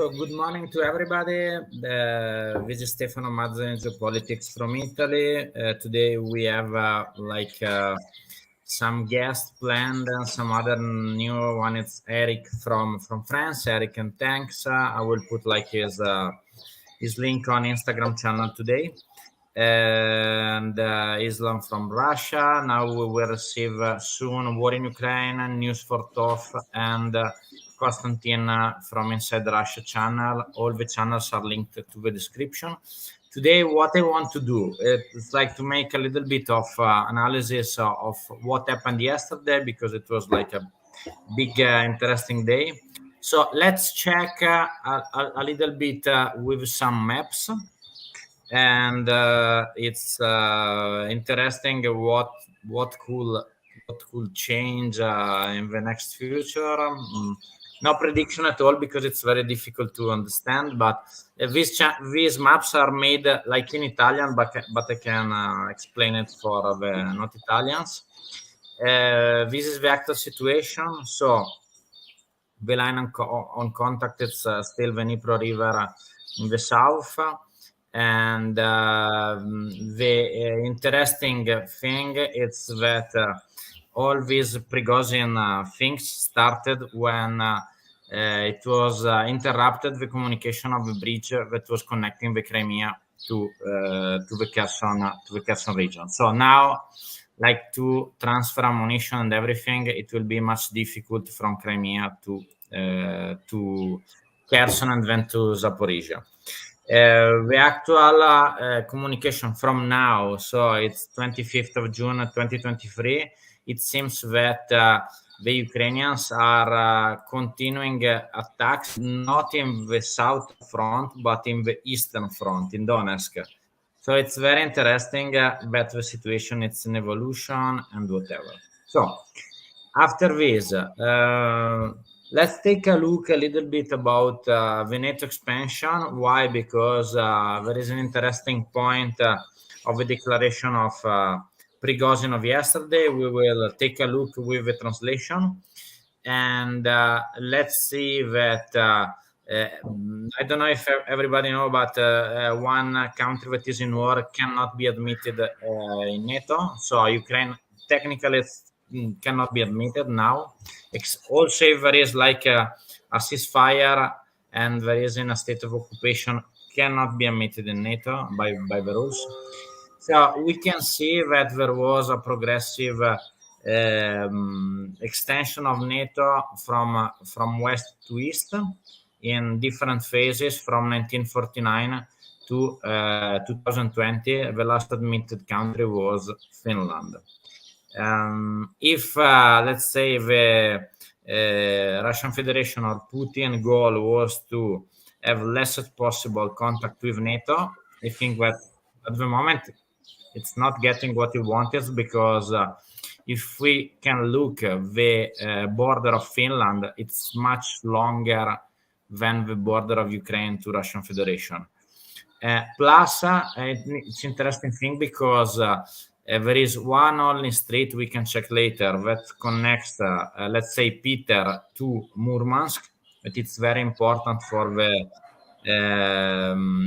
So good morning to everybody. This is Stefano Mazarin, Geopolitics from Italy. Today we have some guests planned and some other new one. It's Eric from France. Eric, and thanks. I will put his link on Instagram channel today. And Islam from Russia. Now we will receive soon war in Ukraine, news for TOF, and Konstantin from Inside Russia channel. All the channels are linked to the description. Today, what I want to do is like to make a little bit of analysis of what happened yesterday, because it was like a big, interesting day. So let's check a little bit with some maps. And it's interesting what could change in the next future. No prediction at all, because it's very difficult to understand. But these maps are made like in Italian, but I can explain it for the not Italians. This is the actual situation. So the line on contact is still the Dnipro River in the south. And the interesting thing is that all these Prigozhin things started when it was interrupted the communication of the bridge that was connecting the Crimea to the Kherson region. So now, like, to transfer ammunition and everything, it will be much difficult from Crimea to Kherson and then to Zaporizhia. The actual communication from now, so it's 25th of June 2023, it seems that the Ukrainians are continuing attacks not in the south front but in the eastern front, in Donetsk. So it's very interesting that the situation is in evolution and whatever. So after this, let's take a look a little bit about the NATO expansion. Why? Because there is an interesting point of the declaration of Prigozhin of yesterday. We will take a look with the translation, and let's see that I don't know if everybody know, but one country that is in war cannot be admitted in NATO. So Ukraine technically cannot be admitted now. Also, if there is like a ceasefire and there is in a state of occupation, cannot be admitted in NATO by the rules. So we can see that there was a progressive extension of NATO from west to east in different phases from 1949 to 2020. The last admitted country was Finland. If let's say the Russian Federation or Putin goal was to have less as possible contact with NATO, I think that at the moment it's not getting what he wanted, because if we can look the border of Finland, it's much longer than the border of Ukraine to Russian Federation. Plus, it's interesting thing because there is one only street we can check later that connects, let's say, Peter to Murmansk, but it's very important for the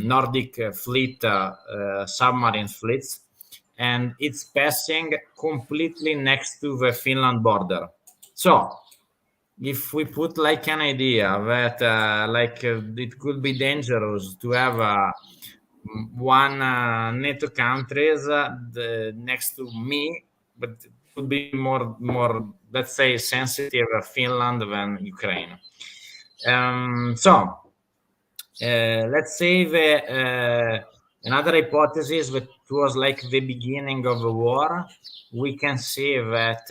Nordic fleet, submarine fleets, and it's passing completely next to the Finland border. So if we put like an idea that it could be dangerous to have one NATO countries next to me, but it would be more let's say sensitive Finland than Ukraine. So let's say the another hypothesis that was like the beginning of the war. We can see that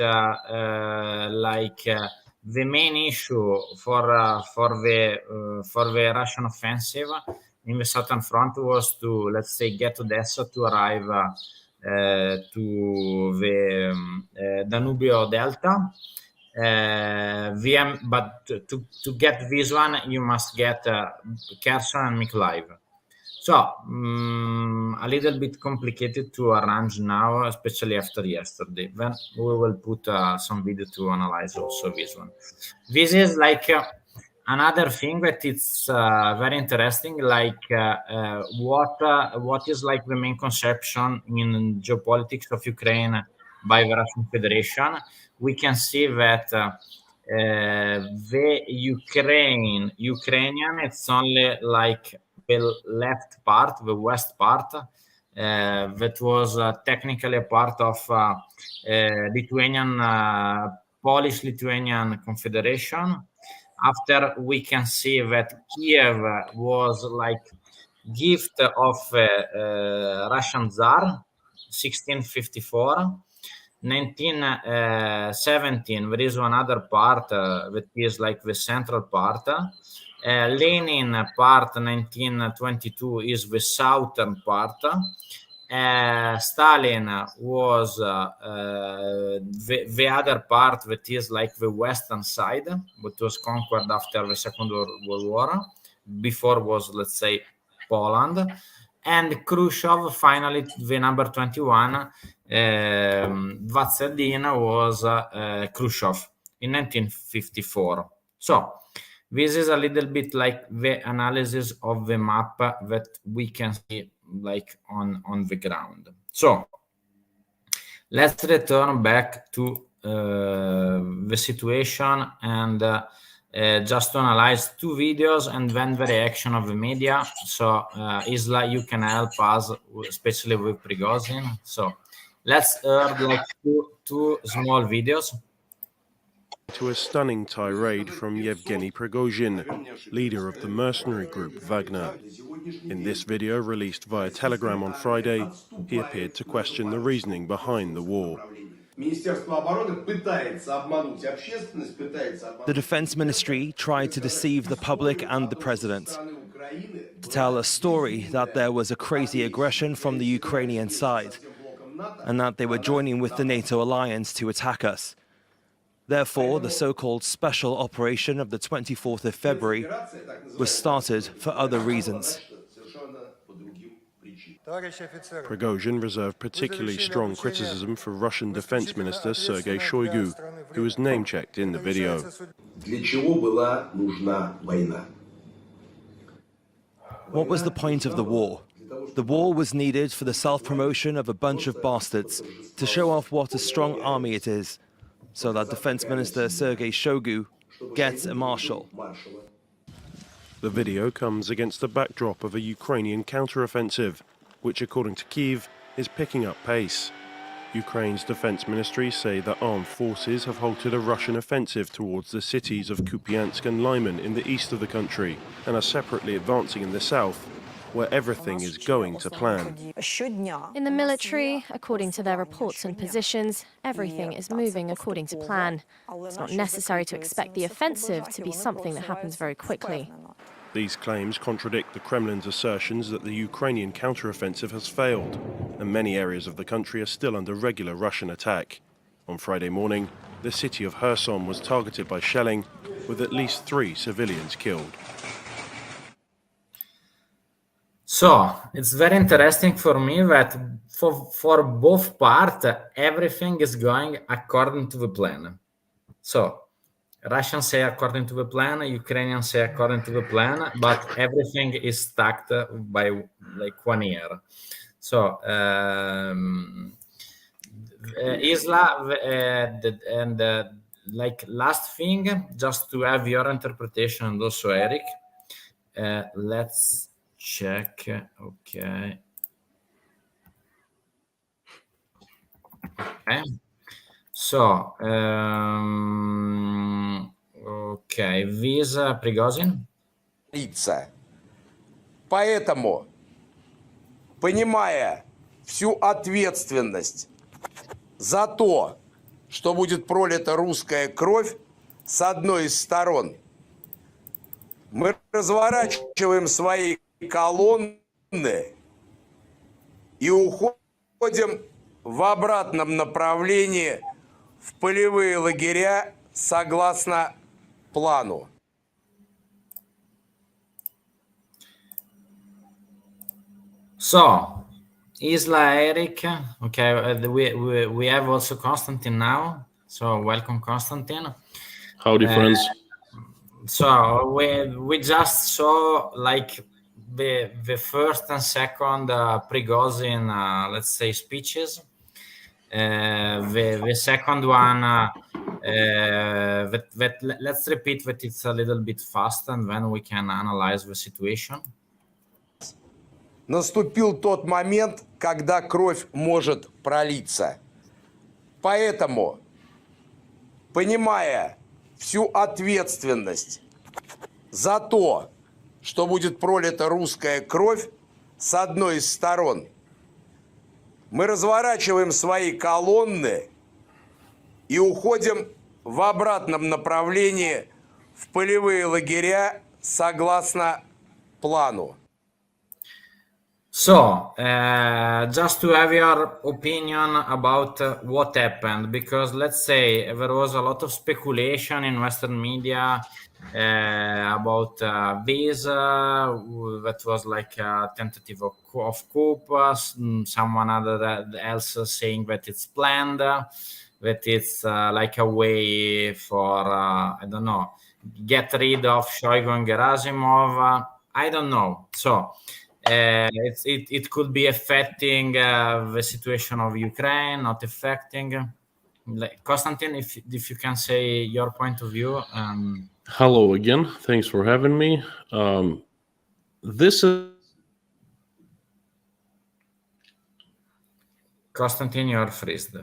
the main issue for the Russian offensive in the southern front was to, let's say, get Odessa to arrive to the Danubio Delta. But to get this one, you must get Kherson and Mykolaiv. So a little bit complicated to arrange now, especially after yesterday. Then we will put some video to analyze also this one. This is like Another thing that it's very interesting, like what is like the main conception in geopolitics of Ukraine by the Russian Federation. We can see that the Ukrainian, it's only like the left part, the west part, that was technically a part of Lithuanian, Polish-Lithuanian Confederation. After we can see that Kiev was like gift of Russian Tsar, 1654. 1917, there is another part that is like the central part. Lenin part 1922 is the southern part. Stalin was the other part that is like the western side, but was conquered after the Second World War. Before was, let's say, Poland. And Khrushchev, finally, the number 21, Vatserdin was Khrushchev in 1954. So this is a little bit like the analysis of the map that we can see like on the ground. So let's return back to the situation and just to analyze two videos and then the reaction of the media. So Isla, you can help us, especially with Prigozhin. So let's hear like two small videos. To a stunning tirade from Yevgeny Prigozhin, leader of the mercenary group Wagner. In this video, released via Telegram on Friday, he appeared to question the reasoning behind the war. The Defense Ministry tried to deceive the public and the president, to tell a story that there was a crazy aggression from the Ukrainian side, and that they were joining with the NATO alliance to attack us. Therefore, the so-called special operation of the 24th of February was started for other reasons. Prigozhin reserved particularly strong criticism for Russian Defense Minister Sergei Shoigu, who was name-checked in the video. What was the point of the war? The war was needed for the self-promotion of a bunch of bastards to show off what a strong army it is, so that Defense Minister Sergei Shoigu gets a marshal. The video comes against the backdrop of a Ukrainian counteroffensive, which, according to Kyiv, is picking up pace. Ukraine's defense ministry say that armed forces have halted a Russian offensive towards the cities of Kupiansk and Lyman in the east of the country, and are separately advancing in the south, where everything is going to plan. In the military, according to their reports and positions, everything is moving according to plan. It's not necessary to expect the offensive to be something that happens very quickly. These claims contradict the Kremlin's assertions that the Ukrainian counteroffensive has failed, and many areas of the country are still under regular Russian attack. On Friday morning, the city of Kherson was targeted by shelling, with at least 3 civilians killed. So it's very interesting for me that for both parts, everything is going according to the plan. So Russians say according to the plan, Ukrainians say according to the plan, but everything is stacked by like 1 year. So Isla, and like last thing, just to have your interpretation, and also Eric, let's check. Okay. So, okay, visa Prigozhin. Поэтому, понимая всю ответственность за то, что будет пролита русская кровь с одной из сторон, мы разворачиваем свои колонны и уходим в обратном направлении в полевые лагеря согласно плану. So, Isla, Eric, okay, we have also Konstantin now. So, welcome, Konstantin. Howdy, friends. So we just saw like the first and second Prigozhin, let's say, speeches. The second one, let's repeat that it's a little bit fast, and then we can analyze the situation. Наступил тот момент, когда кровь может пролиться. Поэтому, понимая всю ответственность за то, что будет пролита русская кровь с одной из сторон, мы разворачиваем свои колонны и уходим в обратном направлении в полевые лагеря согласно плану. So, just to have your opinion about what happened, because let's say there was a lot of speculation in Western media about this, that was like a tentative of coup, someone else saying that it's planned, that it's like a way for, I don't know, get rid of Shoigu and Gerasimov. I don't know. So, it could be affecting the situation of Ukraine, not affecting. Konstantin, if you can say your point of view. Hello again. Thanks for having me. This is Konstantin, you're freezed.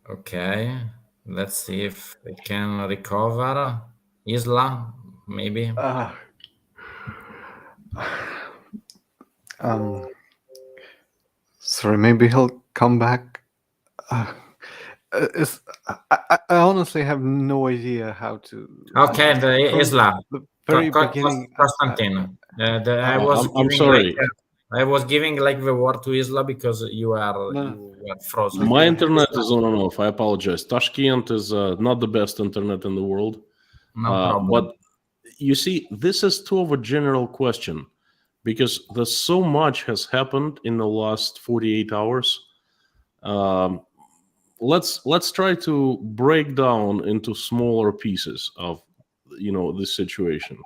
Okay, let's see if we can recover. Isla, maybe. Sorry, maybe he'll come back. I honestly have no idea how to. Okay, the Isla. The very beginning. Konstantin. I'm sorry. I was giving like the word to Isla because you were frozen. My internet is on and off. I apologize. Tashkent is not the best internet in the world. No problem. But you see, this is too of a general question because there's so much has happened in the last 48 hours. Let's try to break down into smaller pieces of this situation.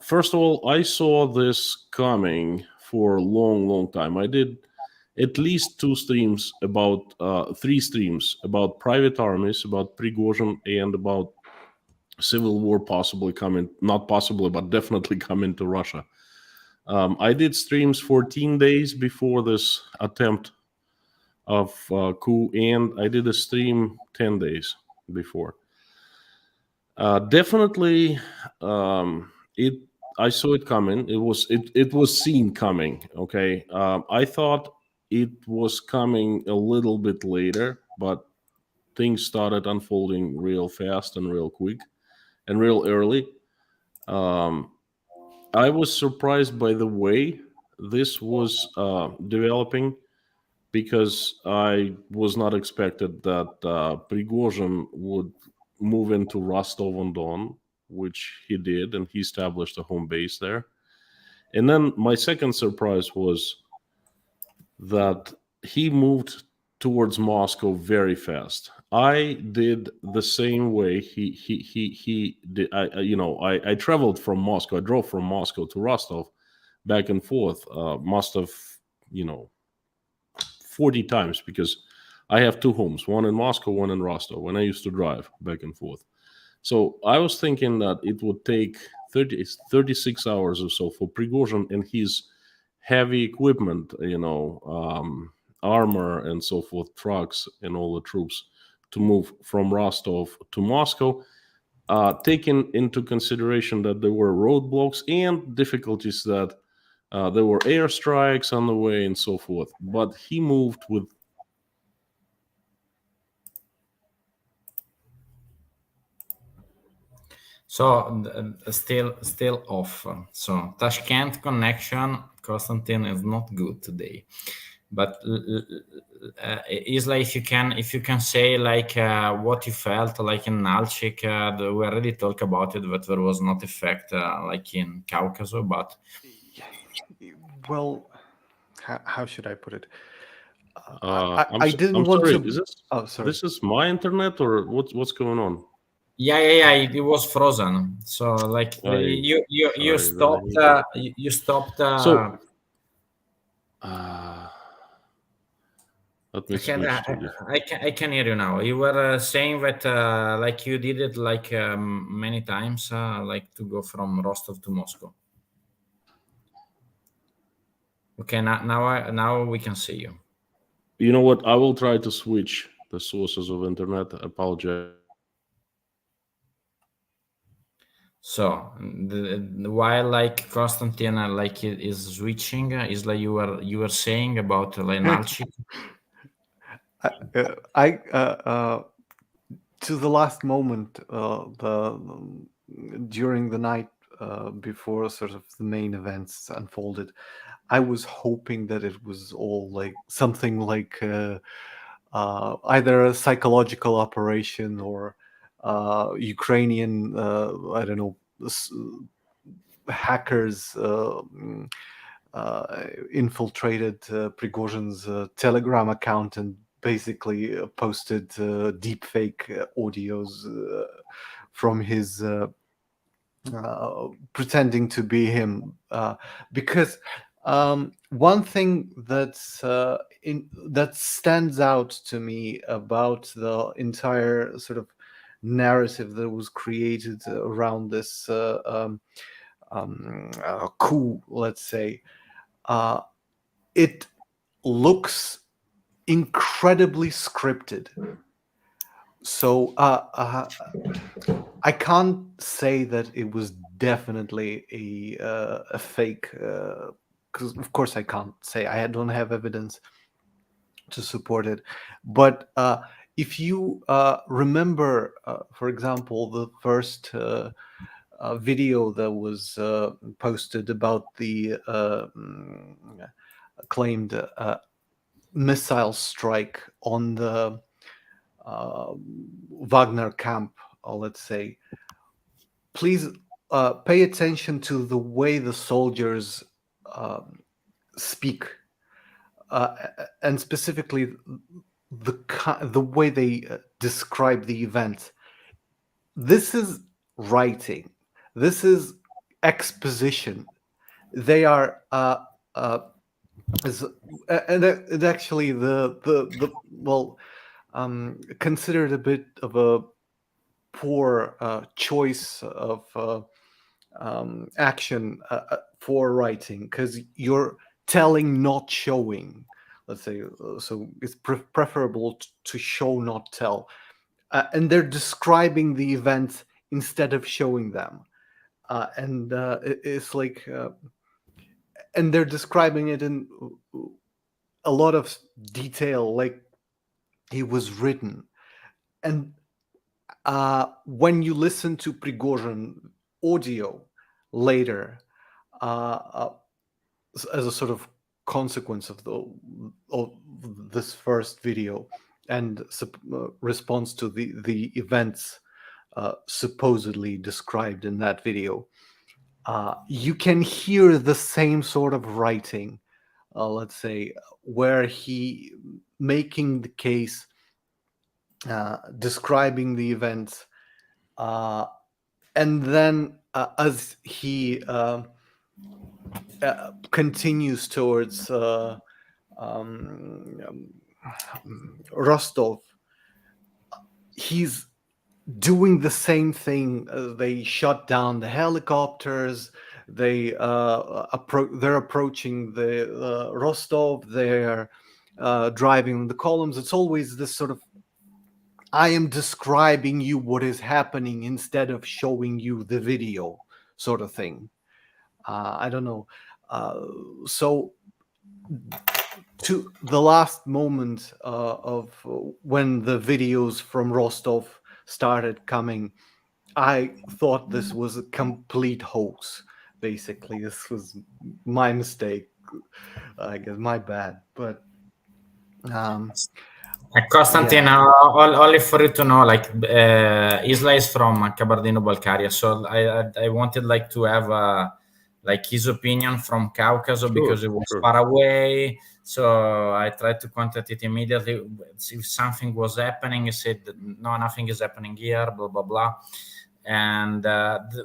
First of all, I saw this coming for a long time. I did at least 3 streams about private armies, about Prigozhin, and about civil war definitely coming to Russia. I did streams 14 days before this attempt of coup, and I did a stream 10 days before. Definitely, I saw it coming. It was seen coming. Okay, I thought it was coming a little bit later, but things started unfolding real fast and real quick and real early. I was surprised by the way this was developing, because I was not expected that Prigozhin would move into Rostov-on-Don, which he did, and he established a home base there. And then my second surprise was that he moved towards Moscow very fast. I did the same way he did. I traveled from Moscow. I drove from Moscow to Rostov, back and forth. Must have 40 times, because I have 2 homes, one in Moscow, one in Rostov, and I used to drive back and forth. So I was thinking that it would take 36 hours or so for Prigozhin and his heavy equipment, armor and so forth, trucks and all the troops, to move from Rostov to Moscow, taking into consideration that there were roadblocks and difficulties, that there were airstrikes on the way and so forth. But he moved with... So still off. So Tashkent connection, Konstantin, is not good today. But Isla, if you can say like what you felt like in Nalchik, we already talked about it, but there was not effect like in Caucasus. But Well, how should I put it? I didn't I'm want sorry. to. Is this? Oh, sorry. This is my internet, or what's going on? Yeah. It was frozen. So like you stopped. You stopped. So let me I can switch to the. I can hear you now. You were saying that like you did it like many times, like to go from Rostov to Moscow. Okay, now we can see you. You know what? I will try to switch the sources of internet. I apologize. So while like Konstantin like is switching, is like you were saying about like Nalchik. To the last moment, during the night before sort of the main events unfolded, I was hoping that it was all like something like either a psychological operation or Ukrainian, I don't know, hackers infiltrated Prigozhin's Telegram account and basically posted deepfake audios from his pretending to be him. Because one thing that stands out to me about the entire sort of narrative that was created around this coup, let's say, it looks incredibly scripted. So I can't say that it was definitely a fake, because of course I can't say. I don't have evidence to support it. But if you remember, for example, the first video that was posted about the claimed missile strike on the Wagner camp, let's say, please pay attention to the way the soldiers speak, and specifically the way they describe the event. This is writing. This is exposition. They are and actually the well, considered a bit of a poor choice of action for writing, because you're telling, not showing. Let's say, so it's preferable to show, not tell. And they're describing the events instead of showing them, and it's like, and they're describing it in a lot of detail, like it was written. And when you listen to Prigozhin audio later, as a sort of consequence of this first video and response to the events supposedly described in that video, you can hear the same sort of writing, let's say, where he making the case, describing the events, and then as he continues towards Rostov, he's doing the same thing. They shut down the helicopters. They're approaching the Rostov. They're driving the columns. It's always this sort of, I am describing you what is happening instead of showing you the video sort of thing. I don't know. So to the last moment of when the videos from Rostov started coming, I thought this was a complete hoax. Basically, this was my mistake. I guess my bad. But Konstantin, only for you to know, like Isla is from Kabardino-Balkaria, so I wanted like to have like his opinion from Caucasus, because it was far away. So I tried to contact it immediately. If something was happening, he said, no, nothing is happening here, blah, blah, blah. And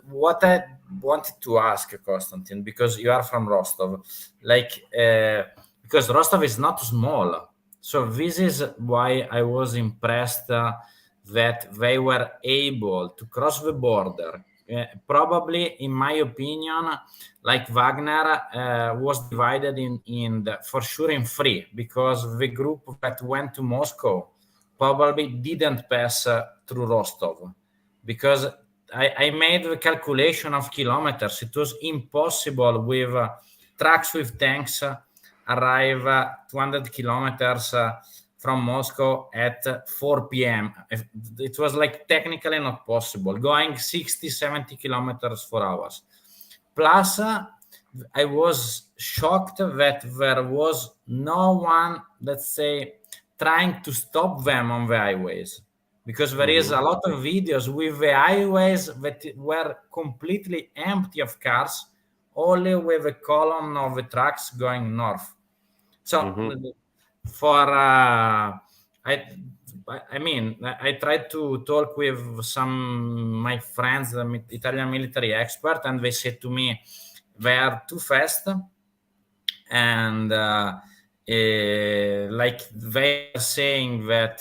what I wanted to ask, Konstantin, because you are from Rostov, because Rostov is not small. So this is why I was impressed that they were able to cross the border. Probably, in my opinion, like Wagner was divided for sure in three, because the group that went to Moscow probably didn't pass through Rostov, because I made the calculation of kilometers. It was impossible with trucks with tanks arrive 200 kilometers from Moscow at 4 p.m. It was like technically not possible, going 60, 70 kilometers for hours. Plus, I was shocked that there was no one, let's say, trying to stop them on the highways. Because there is a lot of videos with the highways that were completely empty of cars, only with a column of the trucks going north. So for I tried to talk with some my friends, the Italian military expert, and they said to me they are too fast, and like they are saying that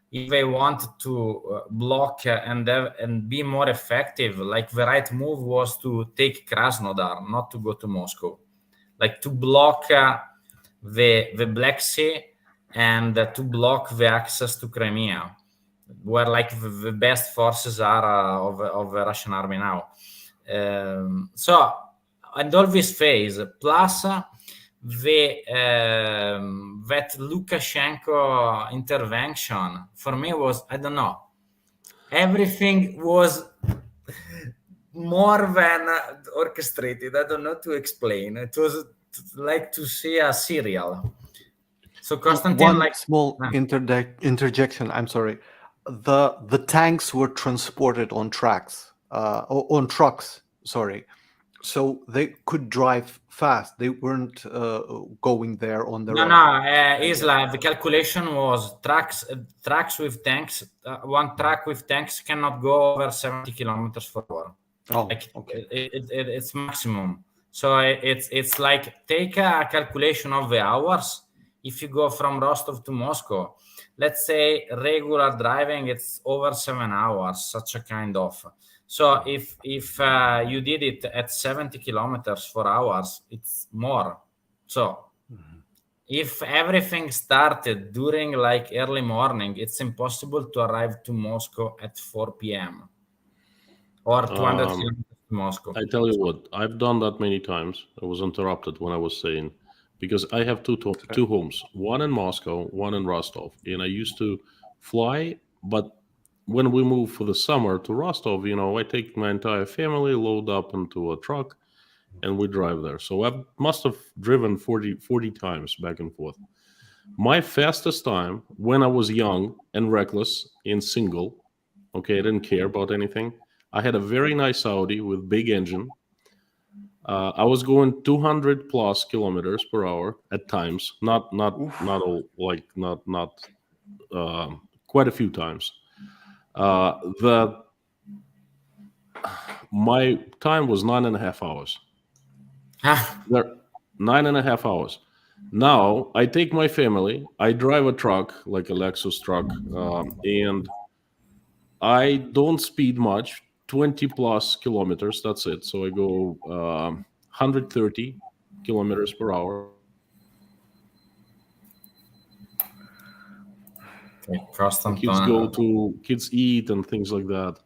if they want to block and be more effective, like the right move was to take Krasnodar, not to go to Moscow, like to block the Black Sea and to block the access to Crimea, where like the best forces are of the Russian army now. So, and all this phase, plus that Lukashenko intervention, for me was, I don't know, everything was more than orchestrated. I don't know to explain. It was like to see a serial. So Konstantin, one small interjection. I'm sorry. The tanks were transported on trucks. Sorry, so they could drive fast. They weren't going there on their own. Isla, the calculation was trucks with tanks. One truck with tanks cannot go over 70 kilometers per hour. Okay. It's maximum. So it's like, take a calculation of the hours. If you go from Rostov to Moscow, let's say regular driving, it's over 7 hours, such a kind of. So if you did it at 70 kilometers per hour, it's more. So if everything started during like early morning, it's impossible to arrive to Moscow at 4 p.m. or 200 kilometers to Moscow. I tell you what, I've done that many times. I was interrupted when I was saying, because I have two homes, one in Moscow, one in Rostov. And I used to fly, but when we moved for the summer to Rostov, I take my entire family, load up into a truck, and we drive there. So I must have driven 40 times back and forth. My fastest time, when I was young and reckless and single, okay, I didn't care about anything. I had a very nice Audi with big engine. I was going 200 plus kilometers per hour at times, not all, like not quite a few times. My time was 9.5 hours. There, 9.5 hours. Now I take my family. I drive a truck, like a Lexus truck, and I don't speed much. 20 plus kilometers. That's it. So I go 130 kilometers per hour. Kids eat and things like that.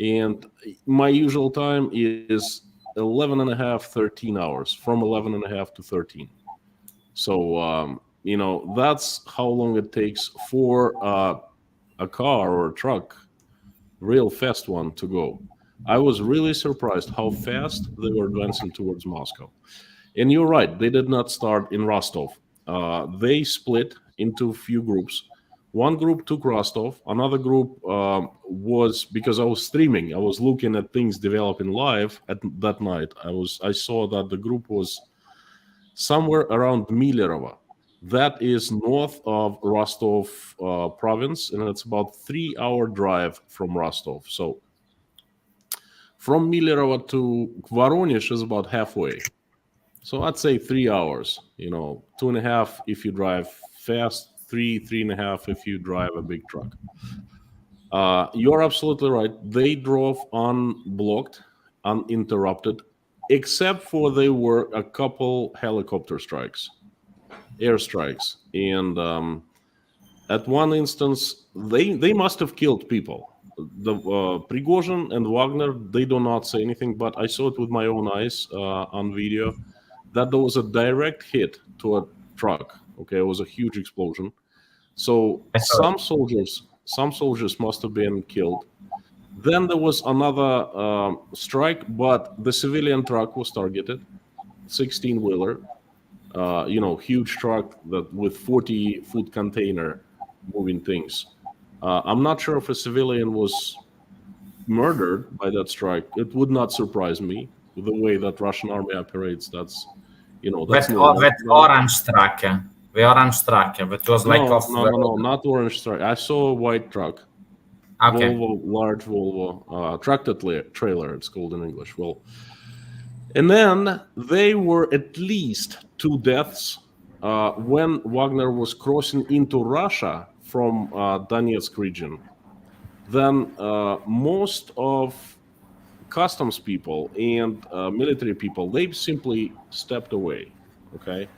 And my usual time is 11.5, 13 hours, from 11.5 to 13. So, that's how long it takes for a car or a truck, real fast one, to go. I was really surprised how fast they were advancing towards Moscow. And you're right, they did not start in Rostov. They split into a few groups. One group took Rostov. Another group was, because I was streaming, I was looking at things developing live at that night. I saw that the group was somewhere around Milerovo. That is north of Rostov province, and it's about 3-hour drive from Rostov. So from Milerovo to Voronezh is about halfway. So I'd say 3 hours, 2.5 if you drive fast, 3.5 if you drive a big truck. You're absolutely right. They drove unblocked, uninterrupted, except for there were a couple helicopter strikes, airstrikes. And at one instance, they must have killed people. The Prigozhin and Wagner, they do not say anything, but I saw it with my own eyes on video, that there was a direct hit to a truck. Okay, it was a huge explosion. So some soldiers must have been killed. Then there was another strike, but the civilian truck was targeted, 16-wheeler, huge truck that with 40-foot container moving things. I'm not sure if a civilian was murdered by that strike. It would not surprise me with the way that Russian army operates. That's normal. That orange truck. The orange truck. That was like no, not orange truck. I saw a white truck. Okay. Volvo, large Volvo, tractor trailer, it's called in English. Well, and then there were at least 2 deaths when Wagner was crossing into Russia from Donetsk region. Then most of customs people and military people, they simply stepped away, okay?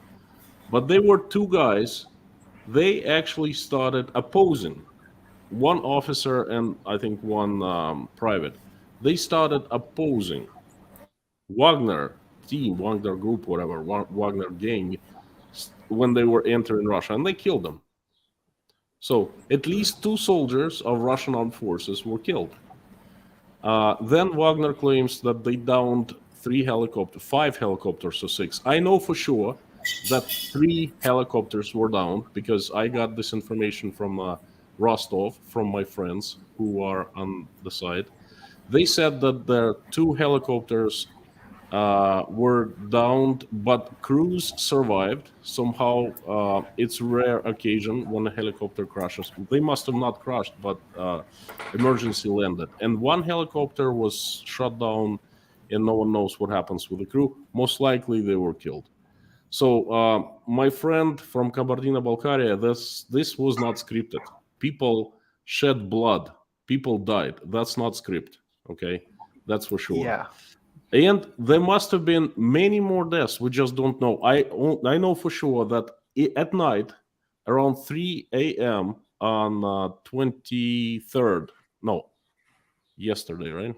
But there were 2 guys, they actually started opposing. One officer and I think one private, they started opposing Wagner team, Wagner group, whatever, Wagner gang, when they were entering Russia, and they killed them. So at least 2 soldiers of Russian armed forces were killed. Then Wagner claims that they downed 5 helicopters or 6. I know for sure that 3 helicopters were downed because I got this information from Rostov, from my friends who are on the side. They said that the 2 helicopters were downed, but crews survived. Somehow, it's a rare occasion when a helicopter crashes. They must have not crashed, but emergency landed. And 1 helicopter was shot down, and no one knows what happens with the crew. Most likely, they were killed. So, my friend from Kabardino-Balkaria, this was not scripted. People shed blood. People died. That's not script. Okay, that's for sure. Yeah. And there must have been many more deaths. We just don't know. I know for sure that at night, around 3 a.m. on 23rd, no, yesterday, right?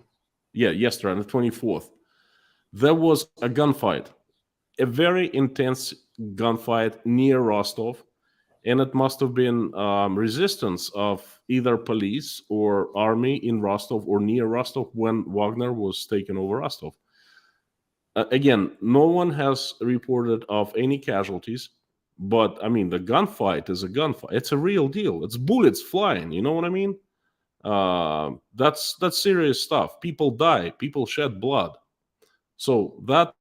Yeah, yesterday, on the 24th, there was a gunfight, a very intense gunfight near Rostov. And it must have been resistance of either police or army in Rostov or near Rostov when Wagner was taken over Rostov. Again, no one has reported of any casualties, but I mean, the gunfight is a gunfight. It's a real deal. It's bullets flying. You know what I mean? That's serious stuff. People die. People shed blood. So that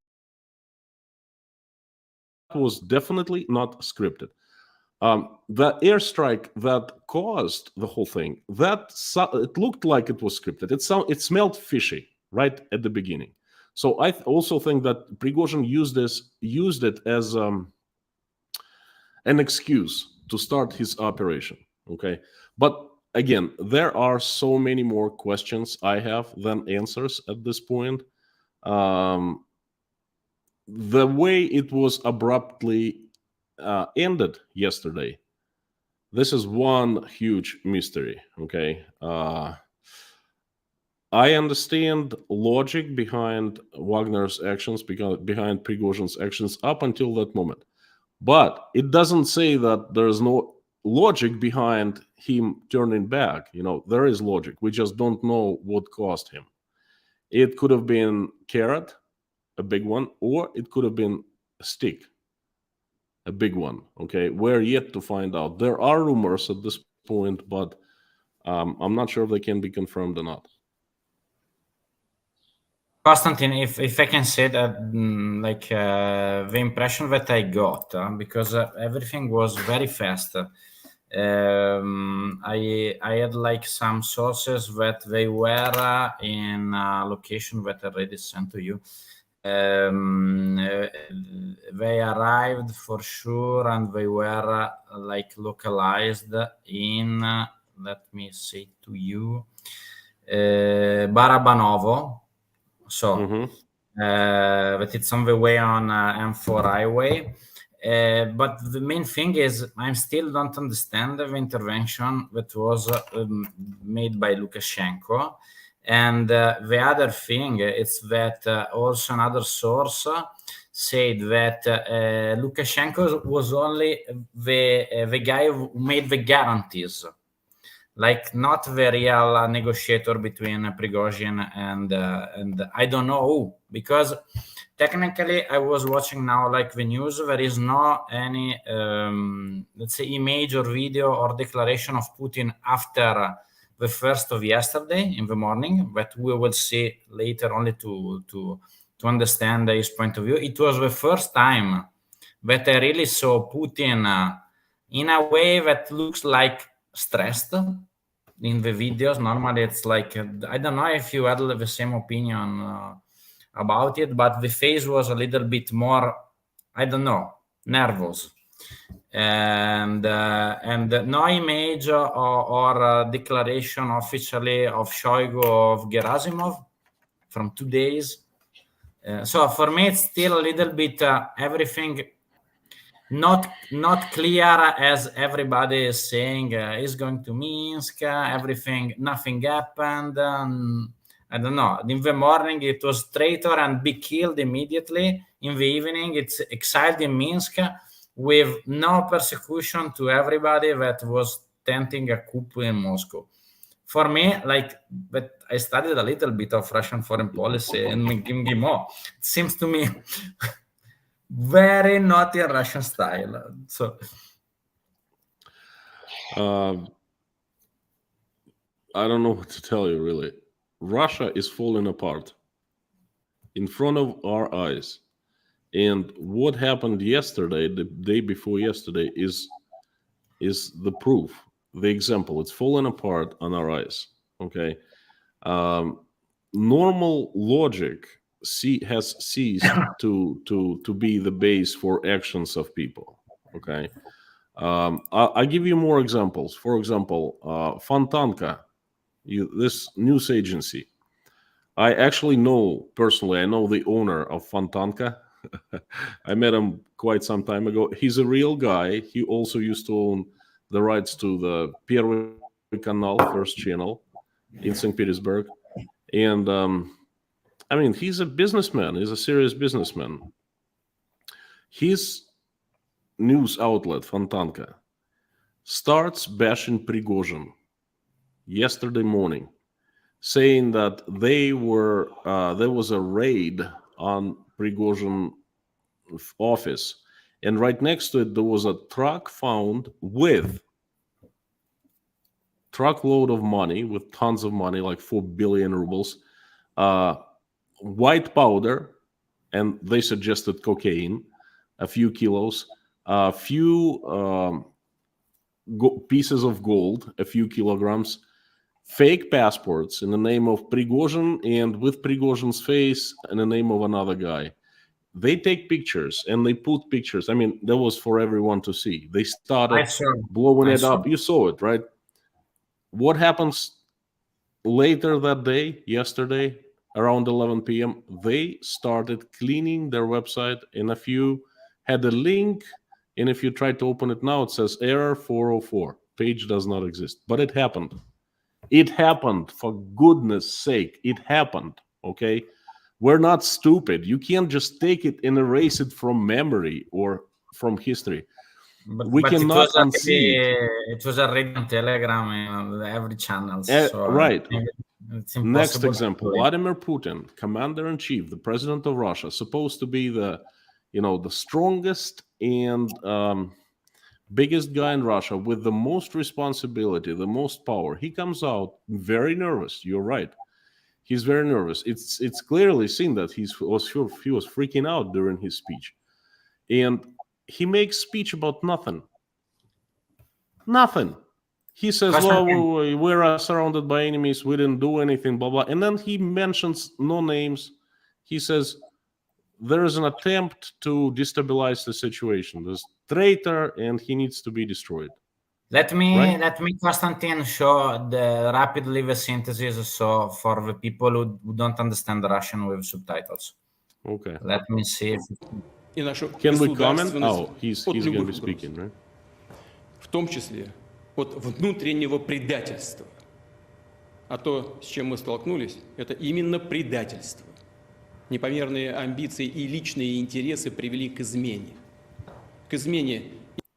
was definitely not scripted. The airstrike that caused the whole thing, it looked like it was scripted. It smelled fishy right at the beginning. So I also think that Prigozhin used it as an excuse to start his operation. Okay, but again, there are so many more questions I have than answers at this point. The way it was abruptly ended yesterday, this is one huge mystery. Okay, I understand logic behind Wagner's actions, behind Prigozhin's actions up until that moment, but it doesn't say that there is no logic behind him turning back. There is logic. We just don't know what caused him. It could have been carrot, a big one, or it could have been a stick, a big one. Okay, we're yet to find out. There are rumors at this point, but I'm not sure if they can be confirmed or not. Constantine, if I can say that, the impression that I got, because everything was very fast. I had like some sources that they were in a location that I already sent to you. They arrived for sure, and they were like localized in. Let me say to you, Barabanovo. So that it's on the way on M4 highway. But the main thing is, I still don't understand the intervention that was made by Lukashenko. And the other thing is that also another source said that Lukashenko was only the guy who made the guarantees, like not the real negotiator between Prigozhin and I don't know who, because technically I was watching now like the news. There is no any let's say image or video or declaration of Putin after the first of yesterday in the morning, that we will see later only to understand his point of view. It was the first time that I really saw Putin in a way that looks like stressed in the videos. Normally it's like, I don't know if you had the same opinion about it, but the face was a little bit more, I don't know, nervous. And no image or declaration officially of Shoigu, of Gerasimov from 2 days. So for me, it's still a little bit everything not clear, as everybody is saying is going to Minsk, everything, nothing happened. I don't know. In the morning it was traitor and be killed immediately. In the evening it's exiled in Minsk with no persecution to everybody that was tenting a coup in Moscow. For me, but I studied a little bit of Russian foreign policy and McGimmo. It seems to me very not in Russian style. So I don't know what to tell you, really. Russia is falling apart in front of our eyes. And what happened yesterday, the day before yesterday, is the proof, the example. It's falling apart on our eyes. Okay. Normal logic has ceased to be the base for actions of people. Okay. I'll give you more examples. For example, Fontanka, this news agency. I actually know personally, I know the owner of Fontanka. I met him quite some time ago. He's a real guy. He also used to own the rights to the pt4 canal, first channel in St. Petersburg. And I mean, he's a businessman. He's a serious businessman. His news outlet, Fontanka, starts bashing Prigozhin yesterday morning, saying that there was a raid on Prigozhin office, and right next to it there was a truck found with truckload of money, with tons of money, like 4 billion rubles, white powder, and they suggested cocaine, a few kilos, a few pieces of gold, a few kilograms, fake passports in the name of Prigozhin and with Prigozhin's face and the name of another guy. They take pictures and they put pictures. I mean, that was for everyone to see. They started blowing it up. You saw it, right? What happens later that day, yesterday, around 11 p.m., they started cleaning their website, and if you had a link, and if you try to open it now, it says error 404. Page does not exist. But it happened. It happened, for goodness sake. It happened, okay? We're not stupid. You can't just take it and erase it from memory or from history. We cannot unsee it. It was already on Telegram and every channel. Right. Next example, Vladimir Putin, commander-in-chief, the president of Russia, supposed to be the strongest and biggest guy in Russia with the most responsibility, the most power. He comes out very nervous. You're right. He's very nervous. It's clearly seen that he was freaking out during his speech. And he makes speech about nothing. Nothing. He says, well, we're surrounded by enemies. We didn't do anything, blah, blah. And then he mentions no names. He says, there is an attempt to destabilize the situation. There's traitor and he needs to be destroyed. Let me, Konstantin, show rapidly the synthesis so for the people who don't understand Russian with subtitles. Okay. Let me see. Can we comment? Oh, he's going to be speaking, right? В том числе от внутреннего предательства. А то, с чем мы столкнулись, это именно предательство. Непомерные амбиции и личные интересы привели к измене. К измене.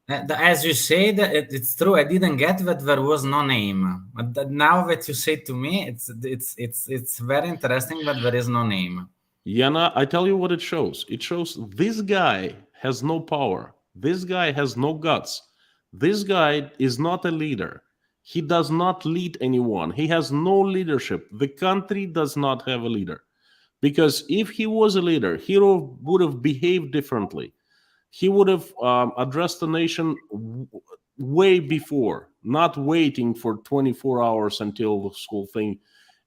As you said, it's true. I didn't get that there was no name. But now that you say to me, it's very interesting that there is no name. Yana, I tell you what it shows. It shows this guy has no power. This guy has no guts. This guy is not a leader. He does not lead anyone. He has no leadership. The country does not have a leader. Because if he was a leader, he would have behaved differently. He would have addressed the nation way before, not waiting for 24 hours until this whole thing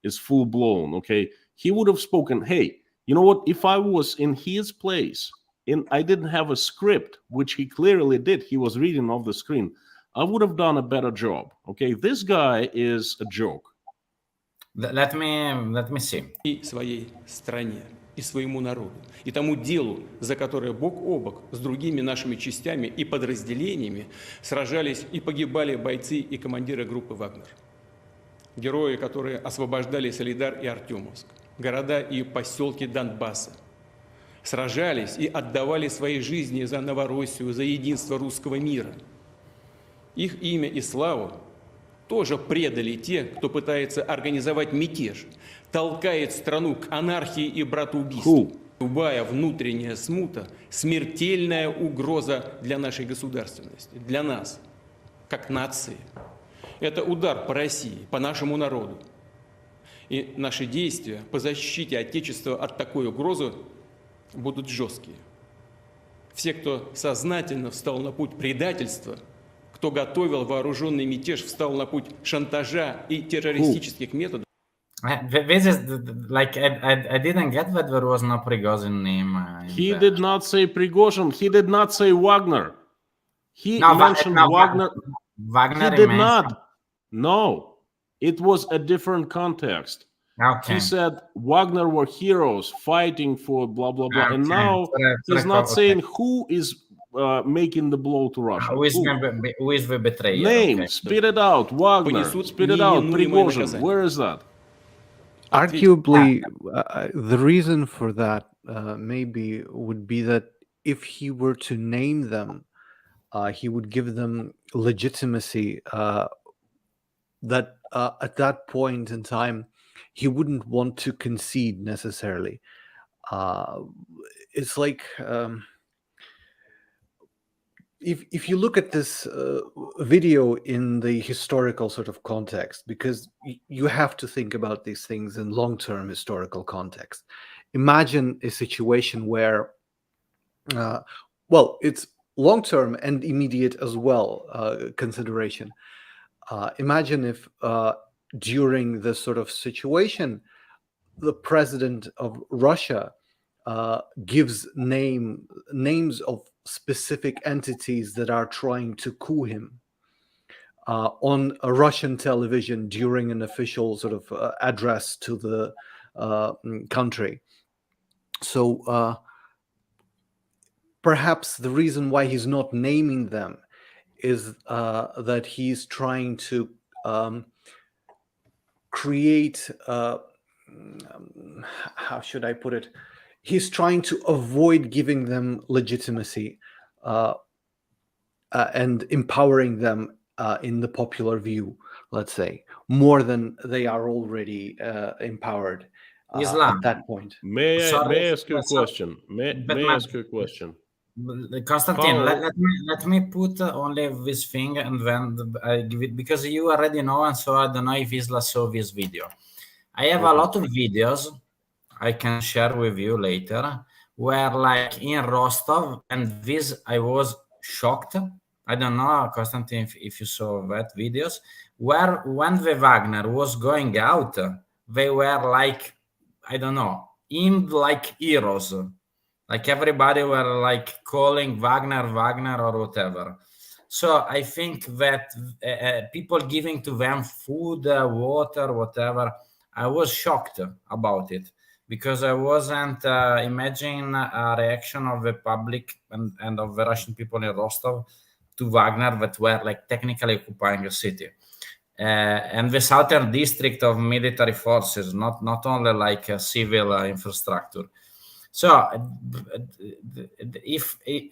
is full blown, okay? He would have spoken, hey, you know what? If I was in his place and I didn't have a script, which he clearly did, he was reading off the screen, I would have done a better job, okay? This guy is a joke. Let me see. И своей стране, и своему народу, и тому делу, за которое бок о бок с другими нашими частями и подразделениями сражались и погибали бойцы и командиры группы «Вагнер». Герои, которые освобождали Солидар и Артемовск, города и поселки Донбасса, сражались и отдавали свои жизни за Новороссию, за единство русского мира. Их имя и славу тоже предали те, кто пытается организовать мятеж, толкает страну к анархии и братоубийству. Любая внутренняя смута – смертельная угроза для нашей государственности, для нас, как нации. Это удар по России, по нашему народу. И наши действия по защите Отечества от такой угрозы будут жесткие. Все, кто сознательно встал на путь предательства, кто готовил вооруженный мятеж, встал на путь шантажа и террористических методов. This is like I didn't get that there was no Prigozhin name. He did not say Prigozhin. He did not say Wagner. He mentioned Wagner. Wagner. He did not. No, it was a different context. Okay. He said Wagner were heroes fighting for blah blah blah, and now he's not saying who is making the blow to Russia. Who is the betrayer? Name, spit it out. Wagner, spit it out. Prigozhin, where is that? Arguably, the reason for that maybe would be that if he were to name them, he would give them legitimacy that at that point in time, he wouldn't want to concede necessarily. It's like if you look at this video in the historical sort of context, because you have to think about these things in long-term historical context. Imagine a situation where, well, it's long-term and immediate as well consideration. Imagine if during this sort of situation, the president of Russia gives names of specific entities that are trying to coup him on a Russian television during an official sort of address to the country. So perhaps the reason why he's not naming them is that he's trying to create, how should I put it? He's trying to avoid giving them legitimacy and empowering them in the popular view, let's say, more than they are already empowered at that point. May I ask you a question? May I ask you a question? Constantine, How- let me put only this thing, and then I give it, because you already know, and so I don't know if Isla saw this video. I have a lot of videos I can share with you later, where like in Rostov, and this I was shocked. I don't know, Constantine, if you saw that videos, where when the Wagner was going out, they were like, I don't know, in like heroes. Like everybody were like calling Wagner or whatever. So I think that people giving to them food, water, whatever, I was shocked about it, because I wasn't imagining a reaction of the public and of the Russian people in Rostov to Wagner that were like technically occupying a city. And the southern district of military forces, not only like a civil infrastructure. So if the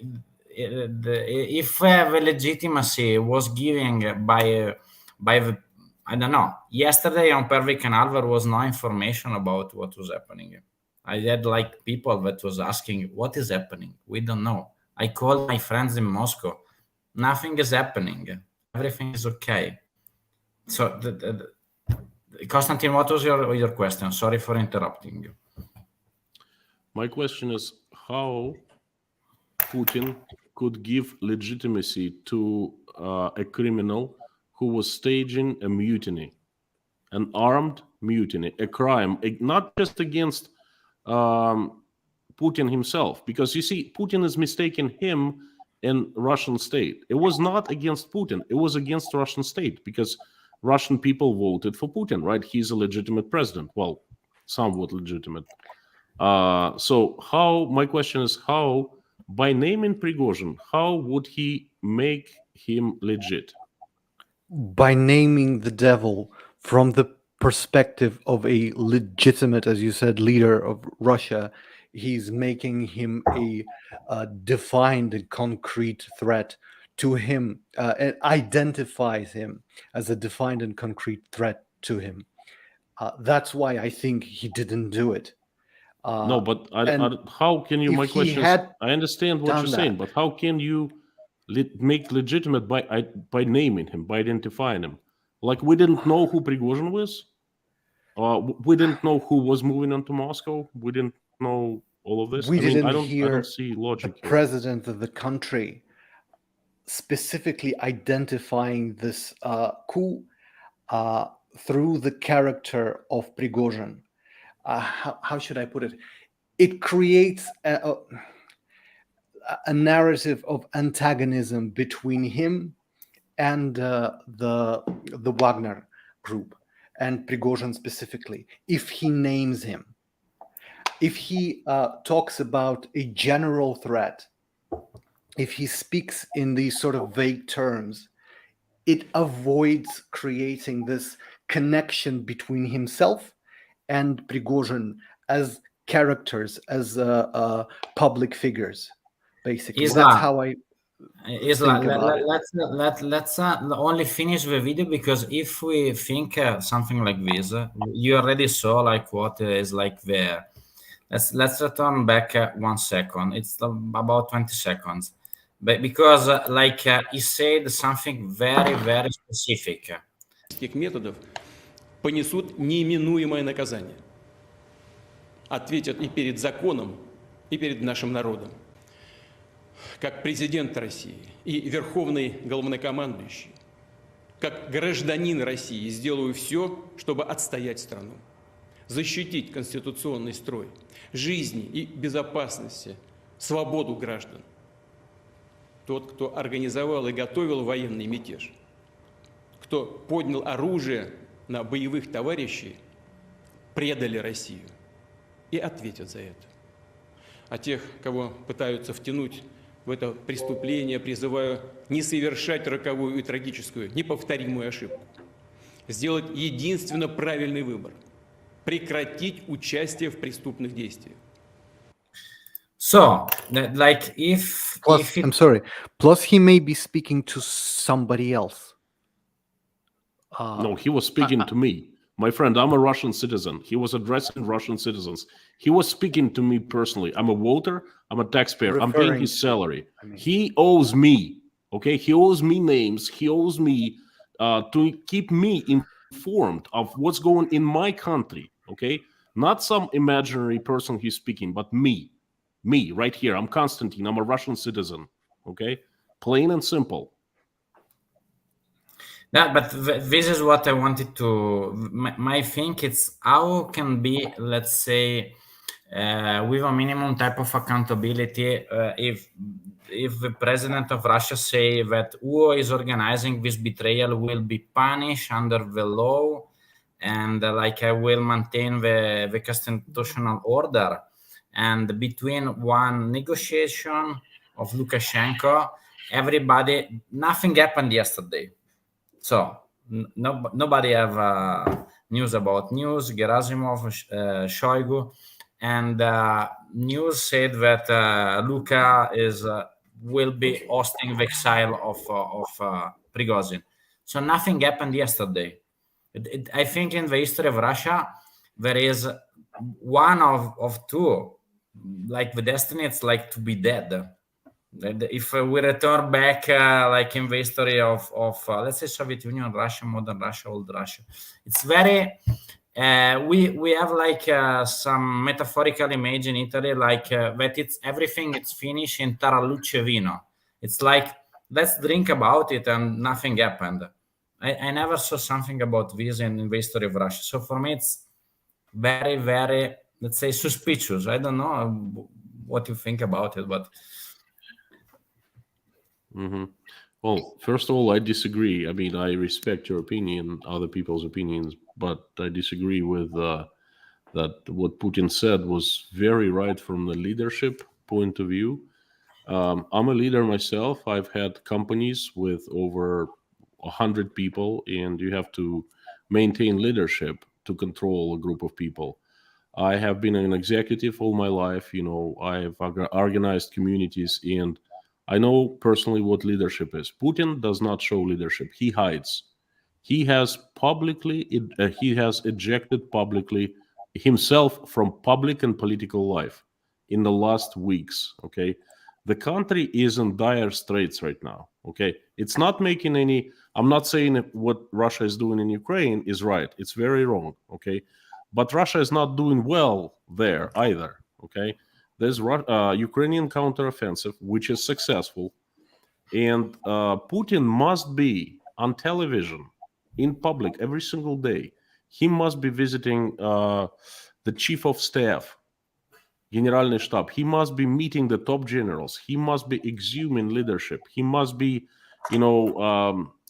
legitimacy was given by the, I don't know, yesterday on Pervy Canal there was no information about what was happening. I had like people that was asking what is happening. We don't know. I called my friends in Moscow. Nothing is happening. Everything is okay. So Konstantin, what was your question? Sorry for interrupting you. My question is how Putin could give legitimacy to a criminal who was staging a mutiny, an armed mutiny, a crime, not just against Putin himself, because you see, Putin is mistaking him and Russian state. It was not against Putin, it was against Russian state, because Russian people voted for Putin, right? He's a legitimate president, well, somewhat legitimate. So how, my question is, how, by naming Prigozhin, how would he make him legit? By naming the devil from the perspective of a legitimate, as you said, leader of Russia. He's making him a defined and concrete threat to him, and identifies him as a defined and concrete threat to him. That's why I think he didn't do it. No, but and how can you? if My he question is, had I understand what done you're saying, that- but how can you make legitimate by naming him, by identifying him? Like we didn't know who Prigozhin was. We didn't know who was moving on to Moscow. We didn't know all of this. we I mean, didn't I don't hear see the logic here. president of the country specifically identifying this coup through the character of Prigozhin. How should I put it? It creates a narrative of antagonism between him and the Wagner group, and Prigozhin specifically. If he names him, if he talks about a general threat, if he speaks in these sort of vague terms, it avoids creating this connection between himself and Prigozhin as characters, as public figures. Basically, that's how I Isla, think about it. let's only finish the video, because if we think something like this, you already saw like what is like there. Let's return back 1 second. It's about 20 seconds, but because he said something very specific. Этих методов понесут неименуемое наказание. Ответят и перед законом, и перед нашим народом. Как президент России и верховный главнокомандующий, как гражданин России сделаю все, чтобы отстоять страну, защитить конституционный строй, жизни и безопасности, свободу граждан. Тот, кто организовал и готовил военный мятеж, кто поднял оружие на боевых товарищей, предали Россию и ответят за это. А тех, кого пытаются втянуть в это преступление, призываю не совершать роковую и трагическую, неповторимую ошибку. Сделать единственно правильный выбор. Прекратить участие в преступных действиях. So, if I'm sorry. Plus, he may be speaking to somebody else. No, he was speaking to me. My friend, I'm a Russian citizen. He was addressing Russian citizens. He was speaking to me personally. I'm a voter. I'm a taxpayer. I'm paying his salary. He owes me. Okay, he owes me names. He owes me to keep me informed of what's going in my country. Okay, not some imaginary person he's speaking, but me right here. I'm Konstantin. I'm a Russian citizen. Okay, plain and simple. Yeah, but this is what I wanted to. My think it's how can be, let's say, with a minimum type of accountability. If the president of Russia say that who is organizing this betrayal will be punished under the law, and like I will maintain the constitutional order, and between one negotiation of Lukashenko, nothing happened yesterday. So nobody have news about news. Gerasimov, Shoigu, and news said that Luka will be hosting the exile of Prigozhin. So nothing happened yesterday. I think in the history of Russia there is one of two. Like the destiny, it's like to be dead. If we return back, like in the history of let's say Soviet Union, Russia, modern Russia, old Russia, it's very we have like some metaphorical image in Italy, like that it's everything it's finished in Taralluce vino. It's like let's drink about it and nothing happened. I never saw something about this in the history of Russia. So for me, it's very, very, let's say, suspicious. I don't know what you think about it, but. Mm-hmm. Well, first of all, I disagree. I mean, I respect your opinion, other people's opinions, but I disagree with that what Putin said was very right from the leadership point of view. I'm a leader myself. I've had companies with over 100 people, and you have to maintain leadership to control a group of people. I have been an executive all my life. I've organized communities, and I know personally what leadership is. Putin does not show leadership. He hides. He has ejected publicly himself from public and political life in the last weeks. Okay. The country is in dire straits right now. Okay. It's not making any, I'm not saying what Russia is doing in Ukraine is right. It's very wrong. Okay. But Russia is not doing well there either. Okay. There's Ukrainian counteroffensive, which is successful. And Putin must be on television in public every single day. He must be visiting the chief of staff, Generalny Shtab. He must be meeting the top generals. He must be exhuming leadership. He must be,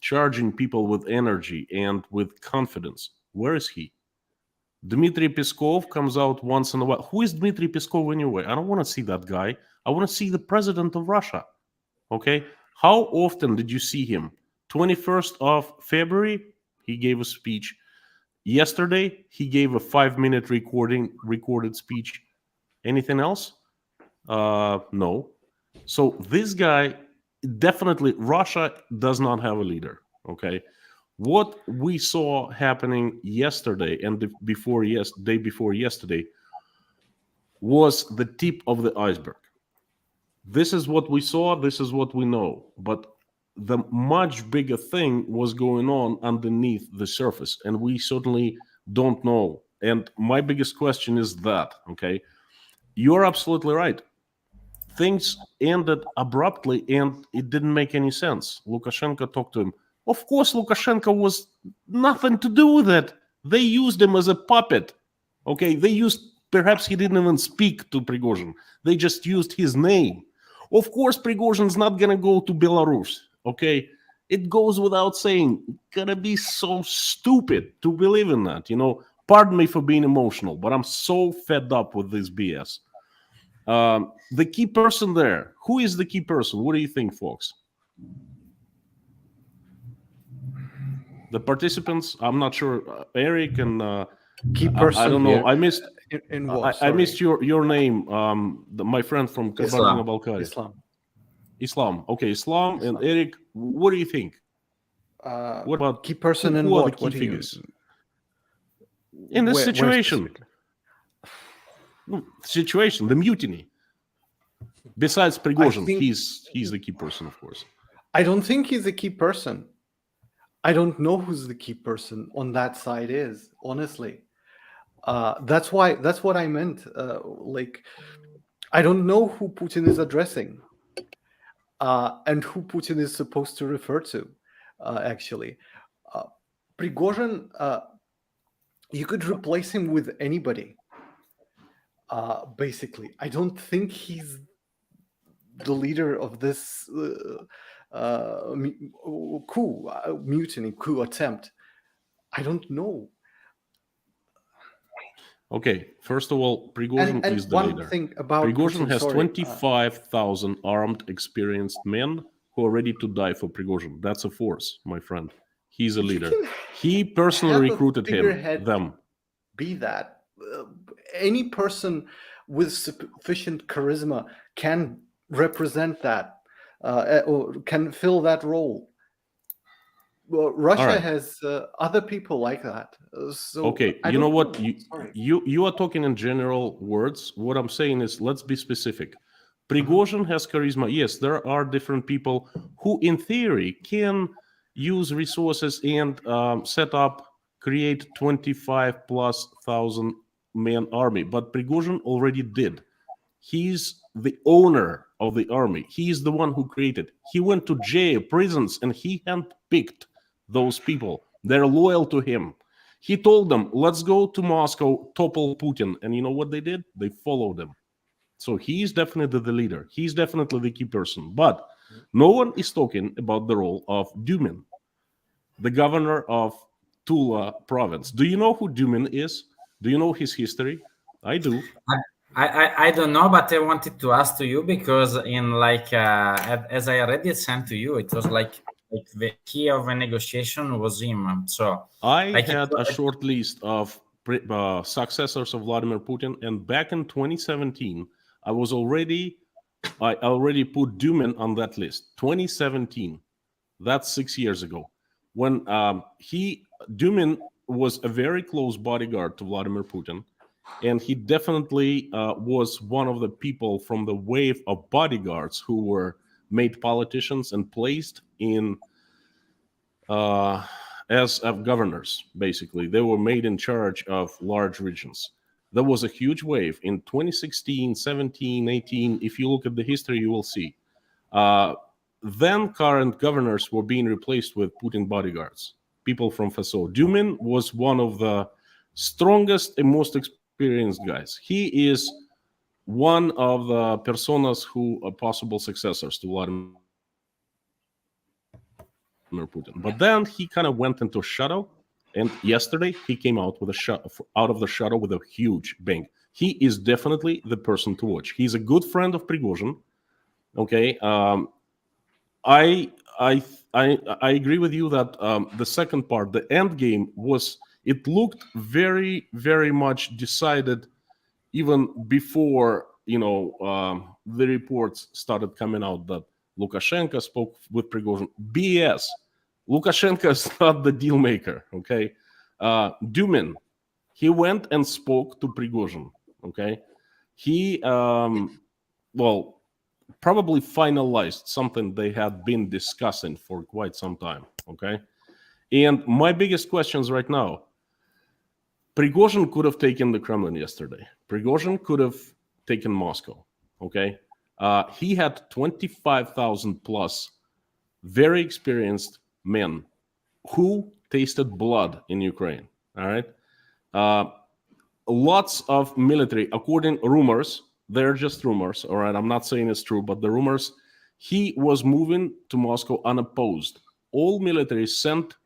charging people with energy and with confidence. Where is he? Dmitry Peskov comes out once in a while. Who is Dmitry Peskov anyway? I don't want to see that guy. I want to see the president of Russia. Okay? How often did you see him? 21st of February, he gave a speech. Yesterday, he gave a 5-minute recorded speech. Anything else? No. So this guy, definitely, Russia does not have a leader. Okay? What we saw happening yesterday and day before yesterday was the tip of the iceberg. This is what we saw. This is what we know. But the much bigger thing was going on underneath the surface, and we certainly don't know. And my biggest question is that, okay, you're absolutely right. Things ended abruptly, and it didn't make any sense. Lukashenko talked to him. Of course, Lukashenko was nothing to do with it. They used him as a puppet. Okay, perhaps he didn't even speak to Prigozhin. They just used his name. Of course, Prigozhin's not going to go to Belarus. Okay, it goes without saying. Gonna be so stupid to believe in that. Pardon me for being emotional, but I'm so fed up with this BS. The key person there. Who is the key person? What do you think, folks? The participants, I'm not sure. Eric and key person. I don't know. Here. I missed. In what? I missed your name. My friend from Kabardino-Balkaria. Islam. Okay, Islam and Eric. What do you think? What about key person and what? Key figures? In this where situation, the mutiny. Besides Prigozhin, he's the key person, of course. I don't think he's the key person. I don't know who's the key person on that side is, honestly. That's what I meant. Like, I don't know who Putin is addressing, and who Putin is supposed to refer to. Actually, Prigozhin, you could replace him with anybody. Basically, I don't think he's the leader of this mutiny coup attempt. I don't know. Okay, first of all, Prigozhin is the leader. Thing about Prigozhin Putin, has 25,000 armed, experienced men who are ready to die for Prigozhin. That's a force, my friend. He's a leader. He personally recruited them. Be that. Any person with sufficient charisma can represent that, or can fill that role. Well, Russia has other people like that. So okay, you know what? You are talking in general words. What I'm saying is, let's be specific. Prigozhin has charisma. Yes, there are different people who, in theory, can use resources and create 25,000+ man army. But Prigozhin already did. He's the owner of the army. He's the one who created. He went to jail, prisons, and he handpicked those people. They're loyal to him. He told them, let's go to Moscow, topple Putin. And you know what they did? They followed him. So he's definitely the leader. He's definitely the key person. But no one is talking about the role of Dumin, the governor of Tula province. Do you know who Dumin is? Do you know his history? I do. I don't know, but I wanted to ask to you because in as I already sent to you, it was like the key of a negotiation was him. So I had a short list of successors of Vladimir Putin, and back in 2017, I already put Dumin on that list. 2017, that's 6 years ago, when Dumin was a very close bodyguard to Vladimir Putin. And he definitely was one of the people from the wave of bodyguards who were made politicians and placed in as governors, basically. They were made in charge of large regions. There was a huge wave in 2016, 17, 18. If you look at the history, you will see. Then current governors were being replaced with Putin bodyguards, people from FSO. Dumin was one of the strongest and most experienced guys. He is one of the personas who are possible successors to Vladimir Putin. But then he kind of went into shadow, and yesterday he came out with out of the shadow with a huge bang. He is definitely the person to watch. He's a good friend of Prigozhin. Okay, I agree with you that the second part, the end game, it looked very, very much decided even before the reports started coming out that Lukashenko spoke with Prigozhin. BS. Lukashenko is not the deal maker. Okay, Dumin, he went and spoke to Prigozhin. Okay, he probably finalized something they had been discussing for quite some time. Okay, and my biggest questions right now: Prigozhin could have taken the Kremlin yesterday. Prigozhin could have taken Moscow. Okay, he had 25,000+ very experienced men who tasted blood in Ukraine. All right, lots of military, according rumors. They're just rumors. All right, I'm not saying it's true, but the rumors. He was moving to Moscow unopposed. All military sent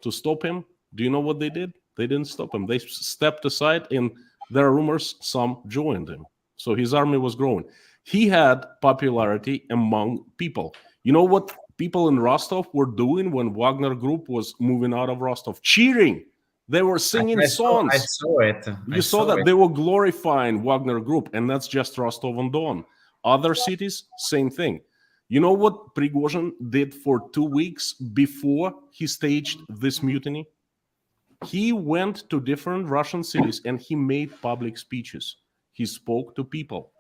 to stop him. Do you know what they did? They didn't stop him. They stepped aside, and there are rumors some joined him. So his army was growing. He had popularity among people. You know what people in Rostov were doing when Wagner Group was moving out of Rostov? Cheering. They were singing songs. I saw it. You saw that they were glorifying Wagner Group, and that's just Rostov-on-Don. Other cities, same thing. You know what Prigozhin did for 2 weeks before he staged this mutiny? He went to different Russian cities and he made public speeches. He spoke to people.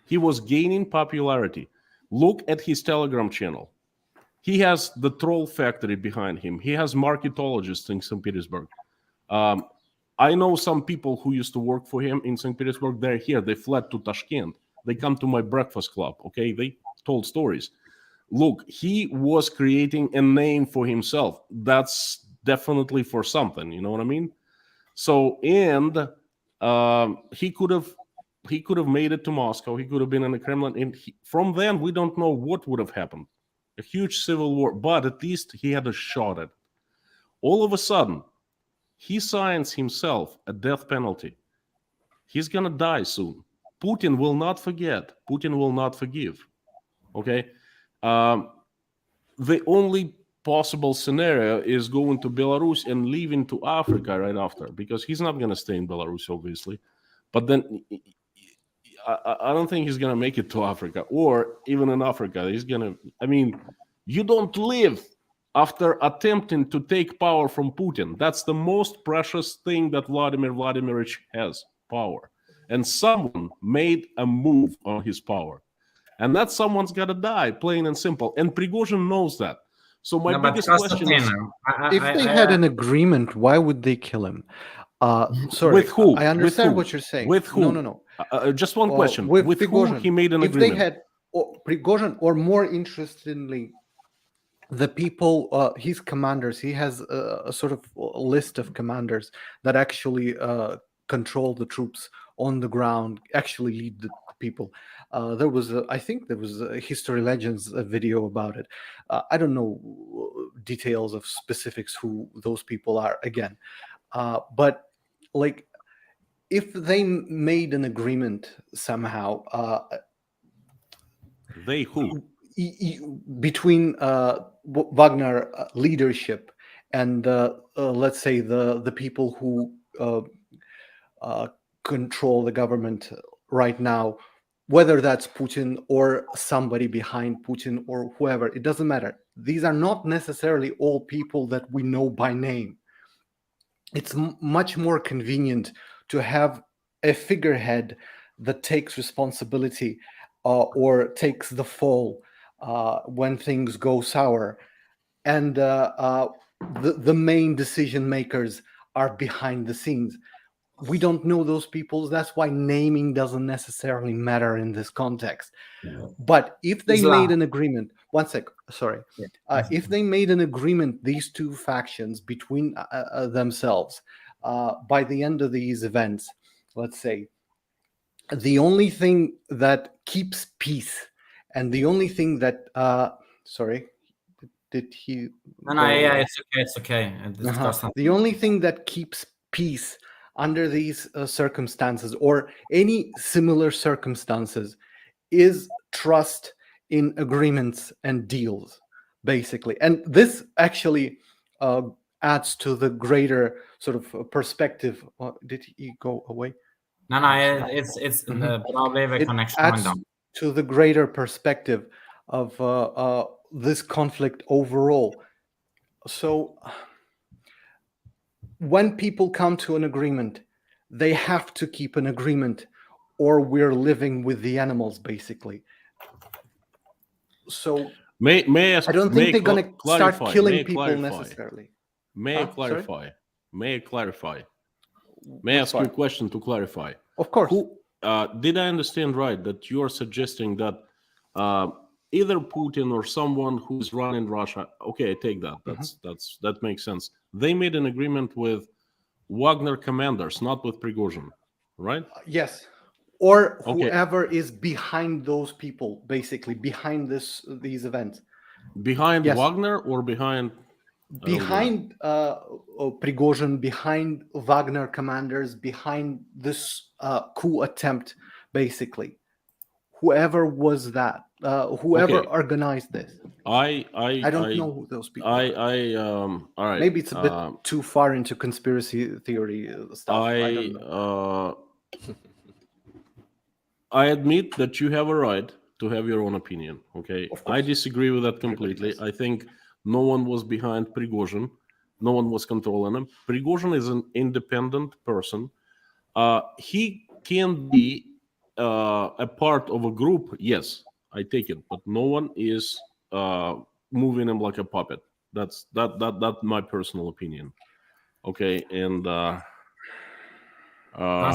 He was gaining popularity. Look at his Telegram channel. He has the troll factory behind him. He has marketologists in St. Petersburg. I know some people who used to work for him in St. Petersburg. They're here. They fled to Tashkent. They come to my breakfast club. Okay, they told stories. Look, he was creating a name for himself. That's definitely for something. You know what I mean? So, and he could have made it to Moscow. He could have been in the Kremlin. And from then, we don't know what would have happened. A huge civil war, but at least he had a shot at it. All of a sudden, he signs himself a death penalty. He's gonna die soon. Putin will not forget. Putin will not forgive. Okay? The only possible scenario is going to Belarus and leaving to Africa right after, because he's not gonna stay in Belarus, obviously. But then I don't think he's gonna make it to Africa, or even in Africa. He's gonna. I mean, you don't live after attempting to take power from Putin. That's the most precious thing that Vladimir Vladimirovich has, power. And someone made a move on his power. And that someone's got to die, plain and simple. And Prigozhin knows that. So my biggest question is... If they had an agreement, why would they kill him? Sorry, with who? I understand what you're saying. With who? No. Just one question. With who he made an agreement? If they had Prigozhin, or more interestingly, the people, his commanders, he has a sort of list of commanders that actually control the troops on the ground, actually lead the people. I think there was a History Legends video about it. I don't know details of specifics who those people are again. But like, if they made an agreement somehow, they who? Between Wagner leadership and let's say the people who control the government right now, whether that's Putin or somebody behind Putin or whoever, it doesn't matter. These are not necessarily all people that we know by name. It's much more convenient to have a figurehead that takes responsibility or takes the fall when things go sour, and the main decision makers are behind the scenes. We don't know those people. That's why naming doesn't necessarily matter in this context. But if they made an agreement, one sec, sorry. If they made an agreement, these two factions between themselves, by the end of these events, let's say, the only thing that keeps peace and the only thing that, sorry, did he? No, yeah, it's okay. The only thing that keeps peace under these circumstances or any similar circumstances is trust in agreements and deals, basically. And this actually adds to the greater sort of perspective. Did he go away? No, it's probably the connection went down. To the greater perspective of this conflict overall. So when people come to an agreement, they have to keep an agreement, or we're living with the animals, basically. So may I ask? I don't think they're going to start killing people clarify? necessarily. May I clarify? Sorry? May I clarify? May I ask you a question to clarify? Of course. Did I understand right that you are suggesting that either Putin or someone who's running Russia? Okay, I take that. That makes sense. They made an agreement with Wagner commanders, not with Prigozhin, right? Yes. Or whoever is behind those people, basically behind these events. Behind Wagner or behind? Behind Prigozhin, behind Wagner commanders, behind this coup attempt, basically. Whoever was that, whoever organized this. I don't know who those people are. All right. Maybe it's a bit too far into conspiracy theory stuff. I don't know. I admit that you have a right to have your own opinion. Okay, I disagree with that completely. I think no one was behind Prigozhin. No one was controlling him. Prigozhin is an independent person. He can be a part of a group. Yes, I take it, but no one is moving him like a puppet. That's my personal opinion. Okay, and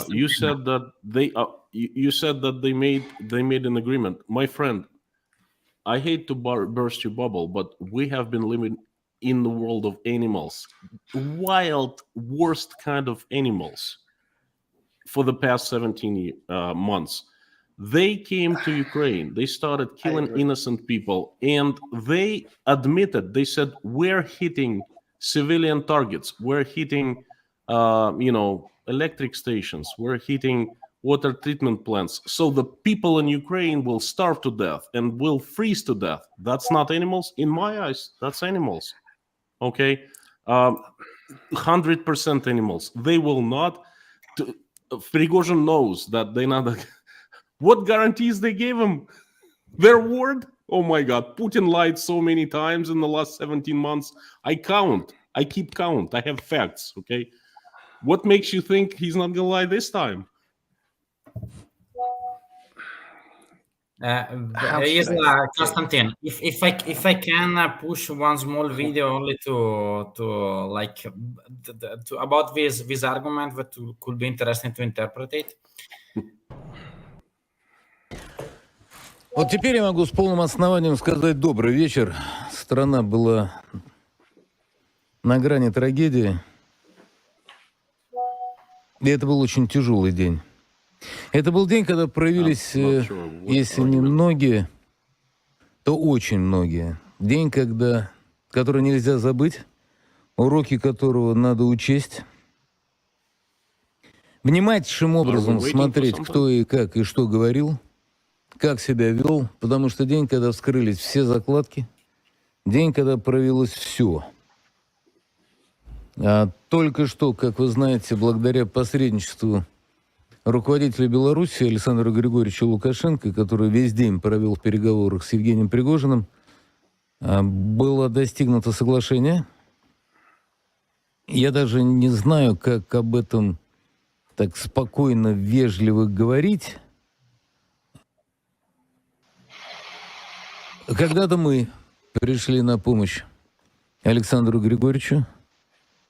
you said that they made an agreement. My friend, I hate to burst your bubble, but we have been living in the world of animals, wild, worst kind of animals, for the past 17 months. They came to Ukraine. They started killing innocent people, and they admitted. They said, "We're hitting civilian targets. We're hitting, electric stations. We're hitting water treatment plants. So the people in Ukraine will starve to death and will freeze to death." That's not animals in my eyes. That's animals. Okay, 100% animals. They will not. Prigozhin knows that they're not. What guarantees they gave him? Their word? Oh my God! Putin lied so many times in the last 17 months. I keep count. I have facts. Okay, what makes you think he's not gonna lie this time? Konstantin, if I can push one small video only to about this argument that could be interesting to interpret it. Вот теперь я могу с полным основанием сказать добрый вечер. Страна была на грани трагедии. И это был очень тяжелый день. Это был день, когда проявились, если не многие, то очень многие. День, который нельзя забыть, уроки которого надо учесть. Внимательнейшим образом смотреть, кто и как и что говорил, как себя вел, потому что день, когда вскрылись все закладки, день, когда проявилось все. А только что, как вы знаете, благодаря посредничеству руководителя Беларуси Александра Григорьевича Лукашенко, который весь день провел в переговорах с Евгением Пригожиным, было достигнуто соглашение. Я даже не знаю, как об этом так спокойно, вежливо говорить. Когда-то мы пришли на помощь Александру Григорьевичу.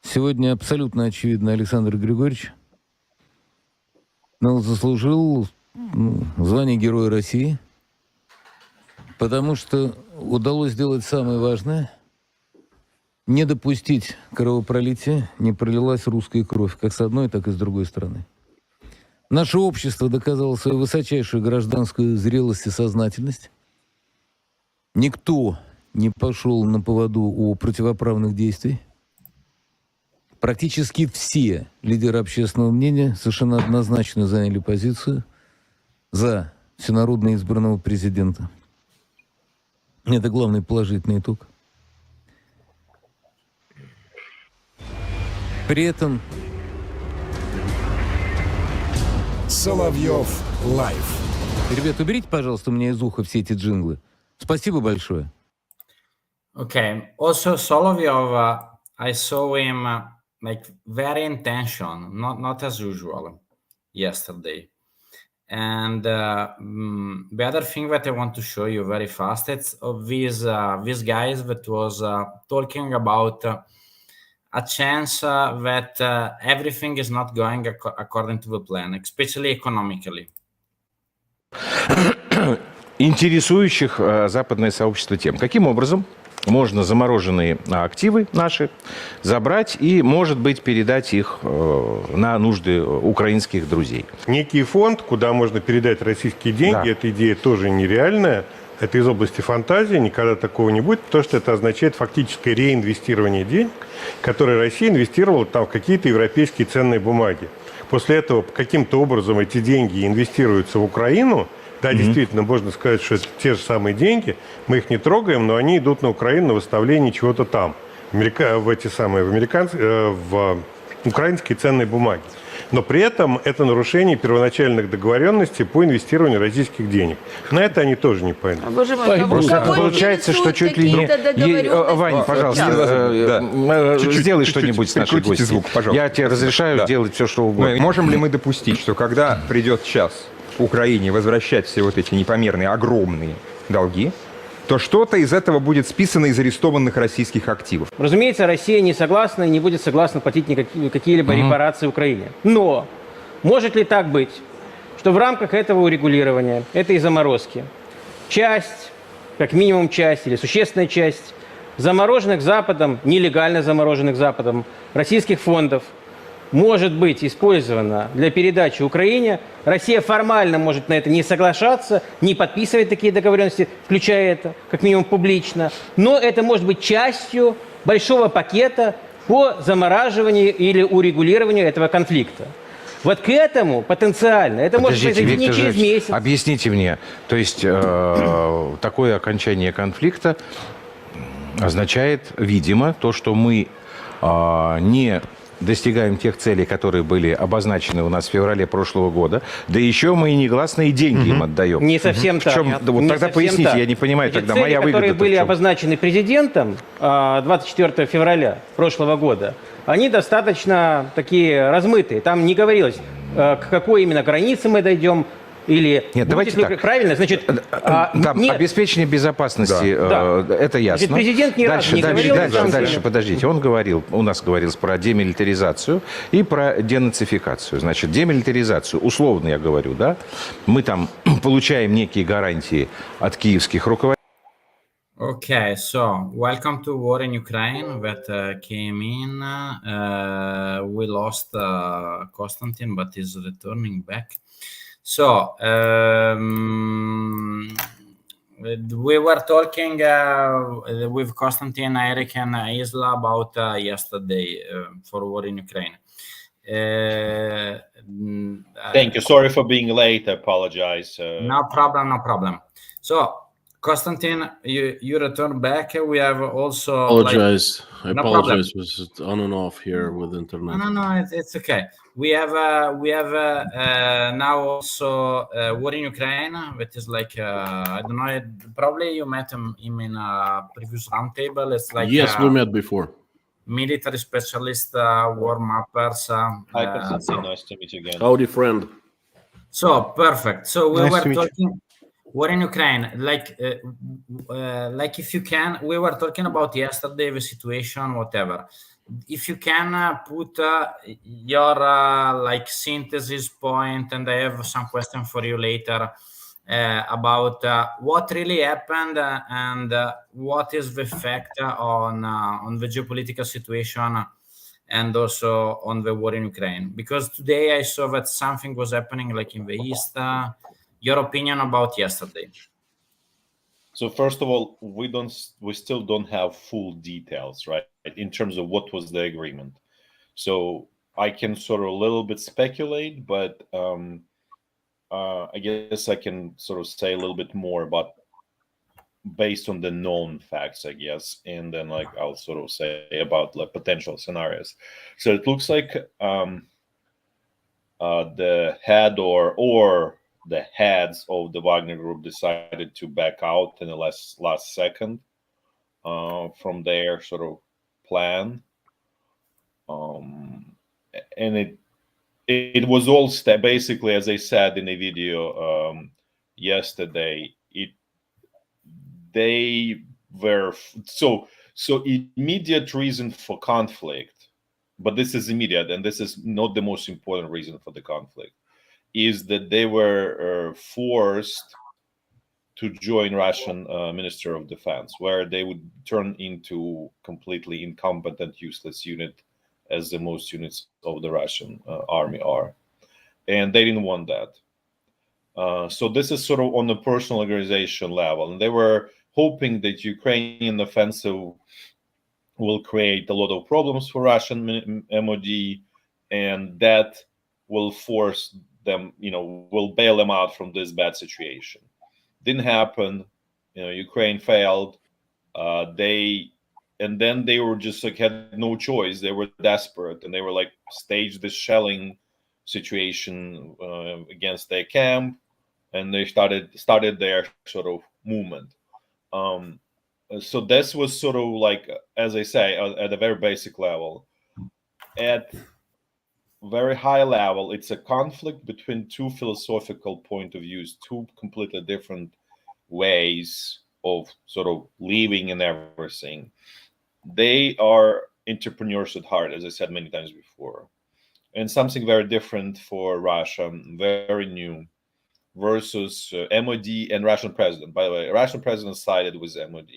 Сегодня абсолютно очевидно, Александр Григорьевич заслужил звание Героя России, потому что удалось сделать самое важное — не допустить кровопролития, не пролилась русская кровь, как с одной, так и с другой стороны. Наше общество доказало свою высочайшую гражданскую зрелость и сознательность. Никто не пошел на поводу у противоправных действий. Практически все лидеры общественного мнения совершенно однозначно заняли позицию за всенародно избранного президента. Это главный положительный итог. При этом... Соловьев лайв. Ребята, уберите, пожалуйста, у меня из уха все эти джинглы. Спасибо большое. Okay. Also, Solovyov, I saw him like very intention, not as usual, yesterday. And the other thing that I want to show you very fast, it's of these guys that was talking about a chance that everything is not going according to the plan, especially economically. Интересующих западное сообщество тем, каким образом можно замороженные активы наши забрать и, может быть, передать их на нужды украинских друзей. Некий фонд, куда можно передать российские деньги, да. Эта идея тоже нереальная. Это из области фантазии, никогда такого не будет, потому что это означает фактическое реинвестирование денег, которые Россия инвестировала там в какие-то европейские ценные бумаги. После этого каким-то образом эти деньги инвестируются в Украину. Да, действительно, можно сказать, что это те же самые деньги, мы их не трогаем, но они идут на Украину на выставление чего-то там, в украинские ценные бумаги. Но при этом это нарушение первоначальных договоренностей по инвестированию российских денег. На это они тоже не пойдут. Получается, что чуть ли не... Ваня, пожалуйста, сделай что-нибудь с нашей гостью. Звук, пожалуйста. Я тебе разрешаю сделать все, что угодно. Можем ли мы допустить, что когда придет час Украине возвращать все вот эти непомерные, огромные долги, то что-то из этого будет списано из арестованных российских активов? Разумеется, Россия не согласна и не будет согласна платить какие-либо репарации Украине. Но может ли так быть, что в рамках этого урегулирования, этой заморозки, часть, как минимум часть или существенная часть замороженных Западом, нелегально замороженных Западом российских фондов может быть использована для передачи Украине. Россия формально может на это не соглашаться, не подписывать такие договоренности, включая это, как минимум публично. Но это может быть частью большого пакета по замораживанию или урегулированию этого конфликта. Вот к этому потенциально, это может произойти не через месяц. Объясните мне, то есть такое окончание конфликта означает, видимо, то, что мы не достигаем тех целей, которые были обозначены у нас в феврале прошлого года, да еще мы и негласные деньги им отдаем. Не совсем так. Вот тогда поясните, я не понимаю, тогда цели, моя выгода. Которые были обозначены президентом 24 февраля прошлого года, они достаточно такие размытые. Там не говорилось, к какой именно границе мы дойдем, или нет, давайте так. Правильно, значит, нет. Обеспечение безопасности, это ясно. Значит, президент ни разу не говорил. Дальше, подождите. Он говорил, у нас говорил про демилитаризацию и про денацификацию. Значит, демилитаризацию, условно я говорю, да, мы там получаем некие гарантии от киевских руководителей. Okay, so welcome to war in Ukraine that came in. We lost Konstantin, but is returning back. So we were talking with Konstantin, Eric, and Isla about yesterday for war in Ukraine. Thank you. Sorry for being late. I apologize. No problem. No problem. So, Konstantin, you return back. We have also apologize. Like, I apologize. It was on and off here with internet. No, it's okay. We have now also war in Ukraine, which is like I don't know. Probably you met him in a previous roundtable. It's like yes, we met before. Military specialist, war mappers. Hi, Konstantin. Nice to meet you again. Howdy, friend. So perfect. So we Nice were to meet talking. War in Ukraine, like if you can, we were talking about yesterday the situation, whatever. If you can put your like synthesis point, and I have some questions for you later about what really happened and what is the effect on the geopolitical situation and also on the war in Ukraine. Because today I saw that something was happening like in the East. Your opinion about yesterday? So first of all, we still don't have full details, right? In terms of what was the agreement. So I can sort of a little bit speculate, but I guess I can sort of say a little bit more about based on the known facts, I guess, and then like I'll sort of say about like potential scenarios. So it looks like the head or the heads of the Wagner Group decided to back out in the last second from their sort of plan, and it was all basically, as I said in the video yesterday. They were so immediate reason for conflict, but this is immediate, and this is not the most important reason for the conflict. Is that they were forced to join Russian Minister of Defense, where they would turn into completely incompetent, useless unit, as the most units of the Russian army are. And they didn't want that. So this is sort of on the personal organization level. And they were hoping that Ukrainian offensive will create a lot of problems for Russian MOD, and that will force them, will bail them out from this bad situation. Didn't happen. Ukraine failed. And then they were just like had no choice. They were desperate, and they were like staged the shelling situation against their camp, and they started their sort of movement. So this was sort of like, as I say, at a very basic level. At very high level, it's a conflict between two philosophical point of views, two completely different ways of sort of living and everything. They are entrepreneurs at heart, as I said many times before, and something very different for Russia, very new, versus MOD and Russian president. By the way, Russian president sided with MOD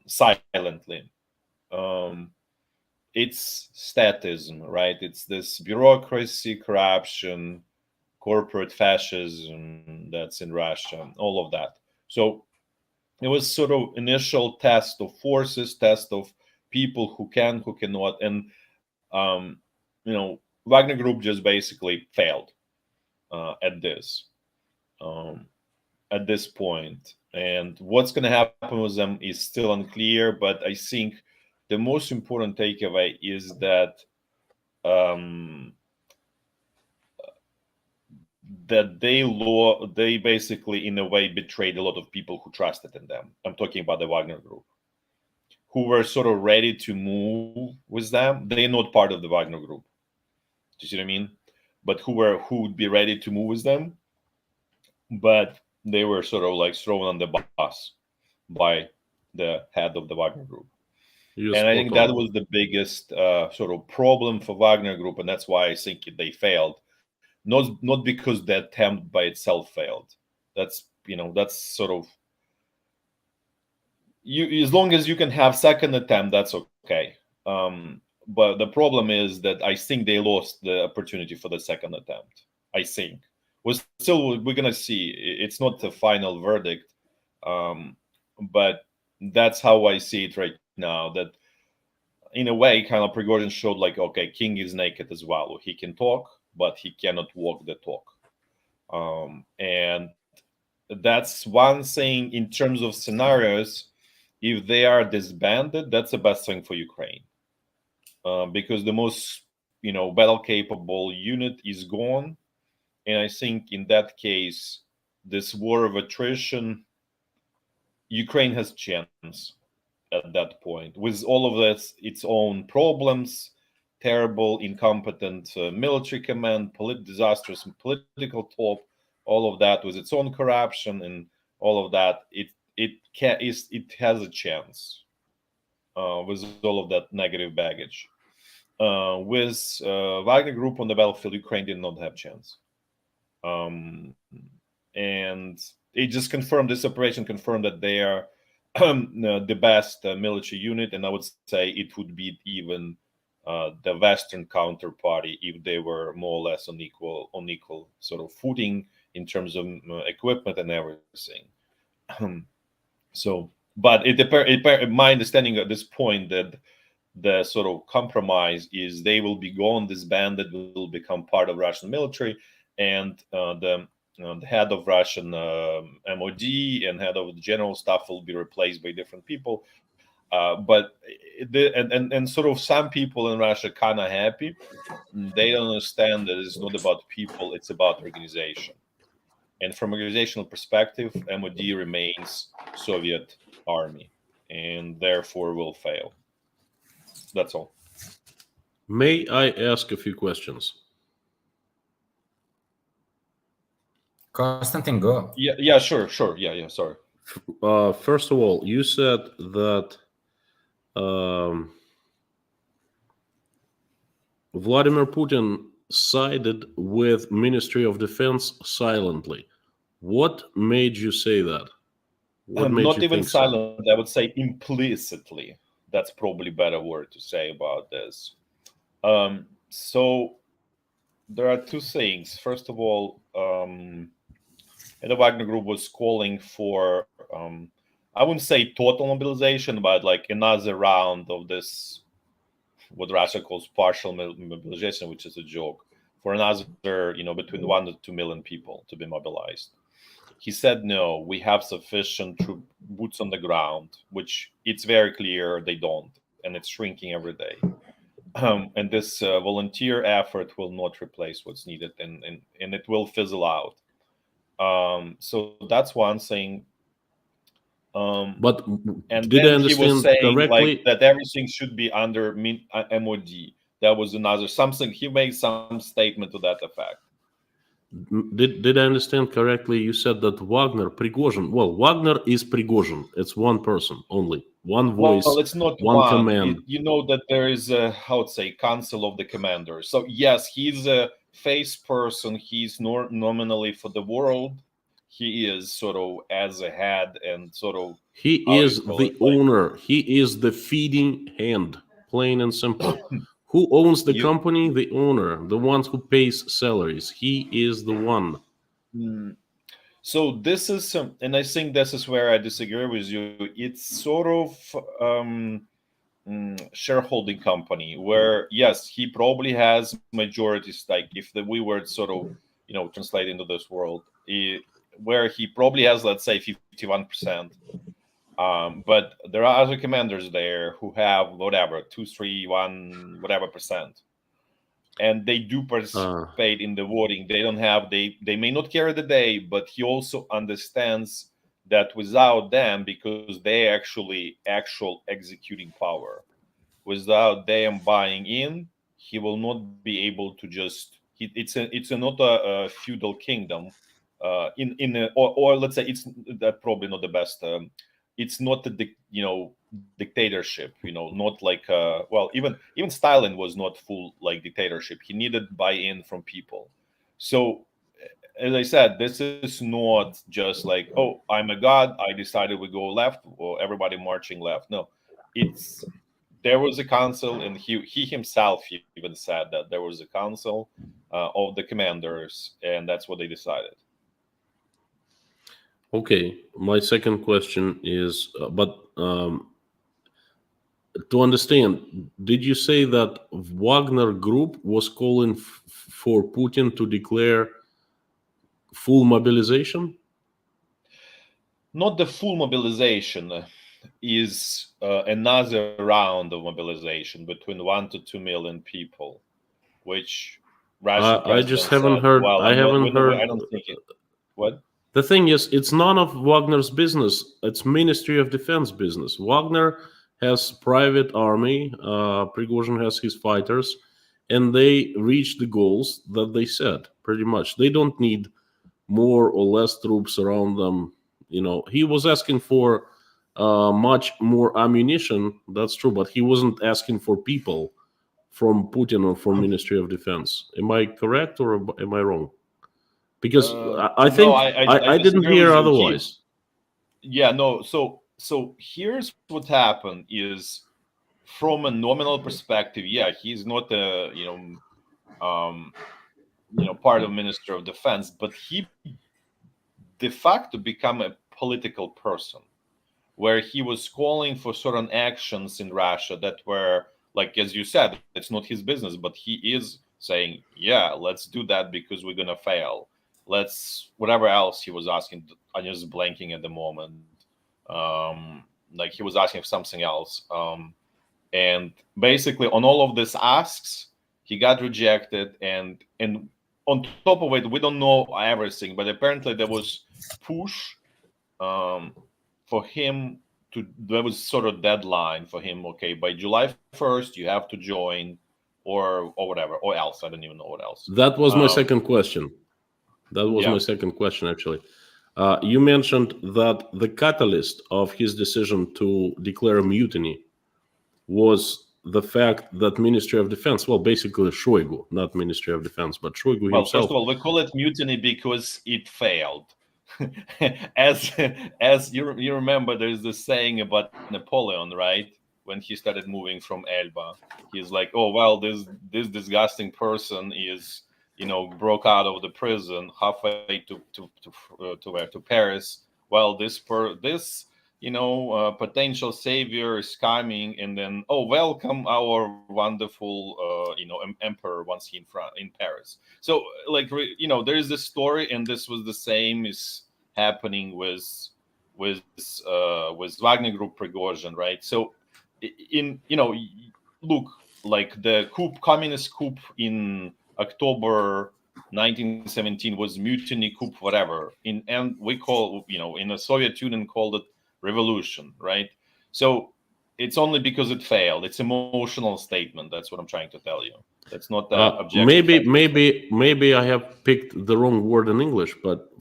silently. It's statism, right? It's this bureaucracy, corruption, corporate fascism that's in Russia, all of that. So it was sort of initial test of forces, test of people who can, who cannot, and Wagner Group just basically failed at this point. And what's going to happen with them is still unclear. But I think the most important takeaway is that that they basically, in a way, betrayed a lot of people who trusted in them. I'm talking about the Wagner Group, who were sort of ready to move with them. They're not part of the Wagner Group. Do you see what I mean? But who would be ready to move with them, but they were sort of like thrown on the bus by the head of the Wagner Group. And I think that was the biggest sort of problem for Wagner Group, and that's why I think they failed. Not because the attempt by itself failed. That's sort of, as long as you can have second attempt, that's okay. But the problem is that I think they lost the opportunity for the second attempt. I think we're gonna see. It's not the final verdict, but that's how I see it right now. That in a way, kind of Prigozhin showed like, okay, king is naked as well. He can talk, but he cannot walk the talk. And that's one thing in terms of scenarios. If they are disbanded, that's the best thing for Ukraine. Because the most, battle capable unit is gone. And I think in that case, this war of attrition, Ukraine has chance at that point. With all of this, its own problems, terrible, incompetent military command, disastrous political top, all of that, with its own corruption and all of that, it has a chance with all of that negative baggage. With Wagner Group on the battlefield, Ukraine did not have a chance. And it just confirmed, this operation confirmed that they are the best military unit, and I would say it would beat even the Western counterparty if they were more or less on equal sort of footing in terms of equipment and everything. So, but my understanding at this point that the sort of compromise is they will be gone, disbanded, will become part of Russian military, and the head of Russian MOD and head of the general staff will be replaced by different people. But sort of some people in Russia kind of happy. They don't understand that it's not about people; it's about organization. And from organizational perspective, MOD remains Soviet army, and therefore will fail. That's all. May I ask a few questions? Konstantin, go. Yeah, sure. Yeah, sorry. First of all, you said that Vladimir Putin sided with Ministry of Defense silently. What made you say that? What made not you even think silent, I would say implicitly. That's probably a better word to say about this. So there are two things. First of all, the Wagner Group was calling for, I wouldn't say total mobilization, but like another round of this, what Russia calls partial mobilization, which is a joke, for another, between 1 to 2 million people to be mobilized. He said, no, we have sufficient boots on the ground, which it's very clear they don't, and it's shrinking every day. and this volunteer effort will not replace what's needed, and it will fizzle out. So that's one thing. But and did I then he was understand saying correctly? like that everything should be under MOD. That was another something. He made some statement to that effect. Did I understand correctly? You said that Prigozhin. Well, Wagner is Prigozhin. It's one person only, one voice, Well, it's not one one. command. You know that there is a, how to say, council of the commanders. So yes, he's a face person. He's nominally for the world. He is sort of as a head and sort of. He is the owner. He is the feeding hand, plain and simple. Who owns the company? The owner, the ones who pays salaries. He is the one. So this is, and I think this is where I disagree with you. It's sort of shareholding company where, yes, he probably has majority stake. If we were sort of, translate into this world, where he probably has, let's say, 51%. But there are other commanders there who have whatever 2, 3, 1, whatever percent, and they do participate in the voting. They don't have they may not carry the day, but he also understands that without them, because they actual executing power, without them buying in, he will not be able to just. It's not a feudal kingdom, or let's say it's that probably not the best. It's not a dictatorship. Not like well, even Stalin was not full like dictatorship. He needed buy-in from people. So as I said, this is not just like, oh, I'm a god, I decided we go left, or everybody marching left. No, there was a council, and he himself even said that there was a council of the commanders, and that's what they decided. Okay, my second question is, to understand, did you say that Wagner Group was calling for Putin to declare full mobilization? Not the full mobilization, is another round of mobilization between 1 to 2 million people, which Russian president I just haven't heard. Well, I haven't heard. I don't think it. What? The thing is, it's none of Wagner's business. It's Ministry of Defense business. Wagner has private army. Prigozhin has his fighters, and they reach the goals that they set. Pretty much, they don't need more or less troops around them. He was asking for much more ammunition. That's true, but he wasn't asking for people from Putin or from Ministry of Defense. Am I correct or am I wrong? Because I think No, I didn't hear otherwise. No. So here's what happened is, from a nominal perspective, he's not a part of Minister of Defense, but he de facto become a political person, where he was calling for certain actions in Russia that were, like, as you said, it's not his business, but he is saying, yeah, let's do that because we're gonna fail. Let's whatever else he was asking. I'm just blanking at the moment. Like he was asking for something else. And basically on all of these asks, he got rejected. And on top of it, we don't know everything, but apparently there was push for him to. There was sort of deadline for him. Okay, by July 1st, you have to join, or whatever, or else. I don't even know what else. That was my second question. My second question, actually. You mentioned that the catalyst of his decision to declare a mutiny was the fact that Ministry of Defense, well, basically Shoigu, not Ministry of Defense, but Shoigu himself. First of all, we call it mutiny because it failed. as you remember, there's this saying about Napoleon, right? When he started moving from Elba, he's like, "Oh well, this disgusting person is, broke out of the prison halfway to Paris. Well, this potential savior is coming, and then, oh, welcome our wonderful, emperor once he in Paris." So, like, there is this story, and this was the same is happening with Wagner Group Prigozhin, right? So, look, like the communist coup in October 1917 was mutiny, coup, whatever. And we call, in the Soviet Union called it revolution, right? So it's only because it failed. It's emotional statement. That's what I'm trying to tell you. That's not objective. Maybe I have picked the wrong word in English, but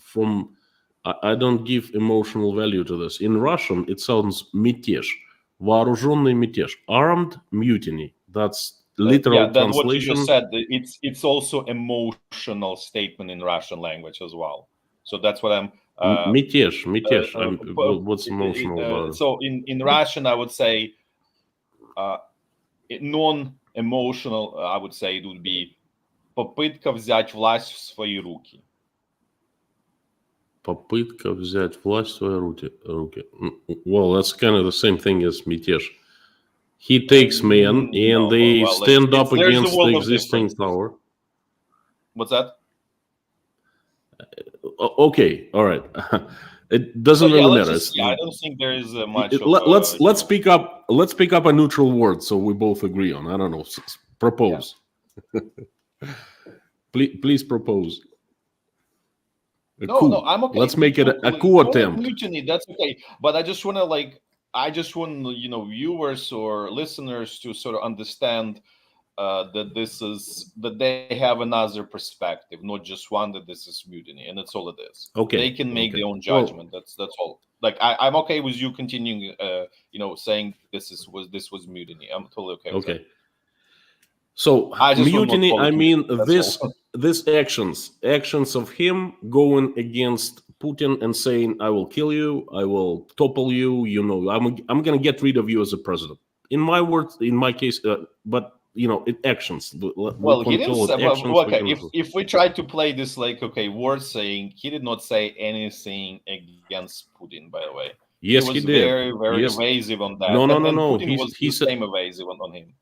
I don't give emotional value to this. In Russian, it sounds мятеж, вооруженный мятеж, armed mutiny. That's literal that's translation. What you just said. It's also emotional statement in Russian language as well. So that's what I'm. Мятеж. What's emotional about it? So in Russian, I would say non-emotional. I would say it would be попытка взять власть в свои руки. Попытка взять власть в свои руки. Well, that's kind of the same thing as мятеж. He takes men and they stand up against the existing power. What's that? Okay, all right. It doesn't really matter. I don't think there is much. Let's pick up a neutral word so we both agree on. I don't know. Propose. Yeah. Please propose. No, I'm okay. Let's make it a coup attempt. Mutiny, that's okay. But I just want to viewers or listeners to sort of understand that they have another perspective, not just one that this is mutiny, and that's all it is. Okay, they can make their own judgment. Well, that's all. Like I'm okay with you continuing, saying this was mutiny. I'm totally okay with that. So mutiny, I mean this actions of him going against Putin and saying, "I will kill you, I will topple you. I'm going to get rid of you as a president." In my words, in my case, but actions. Well, he didn't say. Okay, if we try to play this word saying, he did not say anything against Putin. By the way, yes, he was did. Very, very evasive on that. No. Putin was the same evasive on him.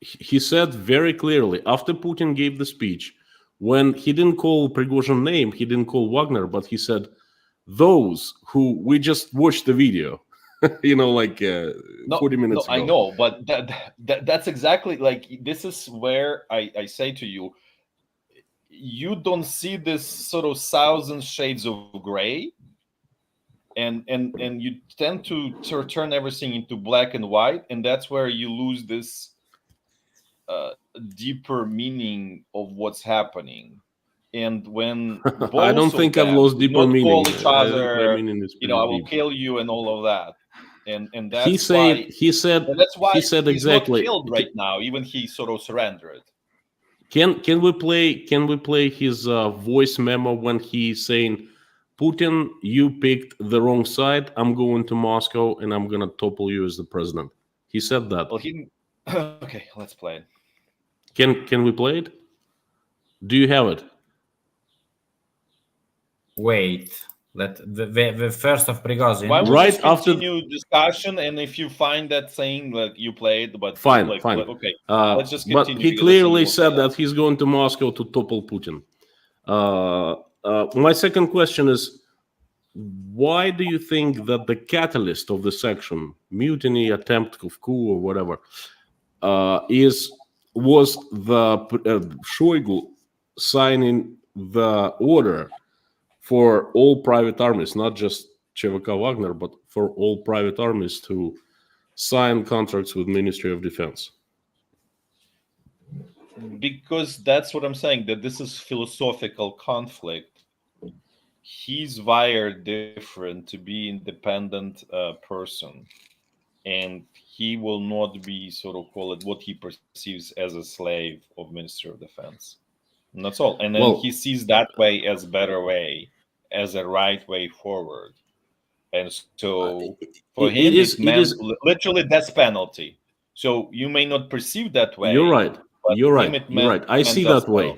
He said very clearly after Putin gave the speech, when he didn't call Prigozhin name, he didn't call Wagner, but he said, "Those who we just watched the video." 40 minutes ago. I know, but that's exactly this is where I say to you, you don't see this sort of 1,000 shades of gray, and you tend to turn everything into black and white, and that's where you lose this deeper meaning of what's happening. And when I don't think I've lost deeper meaning. Call each other, I will kill you and all of that. And that's he said he's exactly not killed right now. Even he sort of surrendered. Can we play his voice memo when he's saying, "Putin, you picked the wrong side. I'm going to Moscow and I'm gonna topple you as the president." He said that. Well, okay, let's play it. Can we play it? Do you have it? Wait. The first of Prigozhin. Why don't we just continue discussion, and if you find that saying you played, but fine. Okay, let's just continue. But he clearly said that he's going to Moscow to topple Putin. My second question is, why do you think that the catalyst of the section, mutiny, attempt of coup, or whatever, was the Shoigu signing the order for all private armies, not just ЧВК Wagner, but for all private armies to sign contracts with Ministry of Defense? Because that's what I'm saying, that this is philosophical conflict. He's wired different to be independent person, and he will not be what he perceives as a slave of Ministry of Defense. And that's all. And then he sees that way as a better way, as a right way forward. And so for him, it meant literally death penalty. So you may not perceive that way. You're right. I see that way.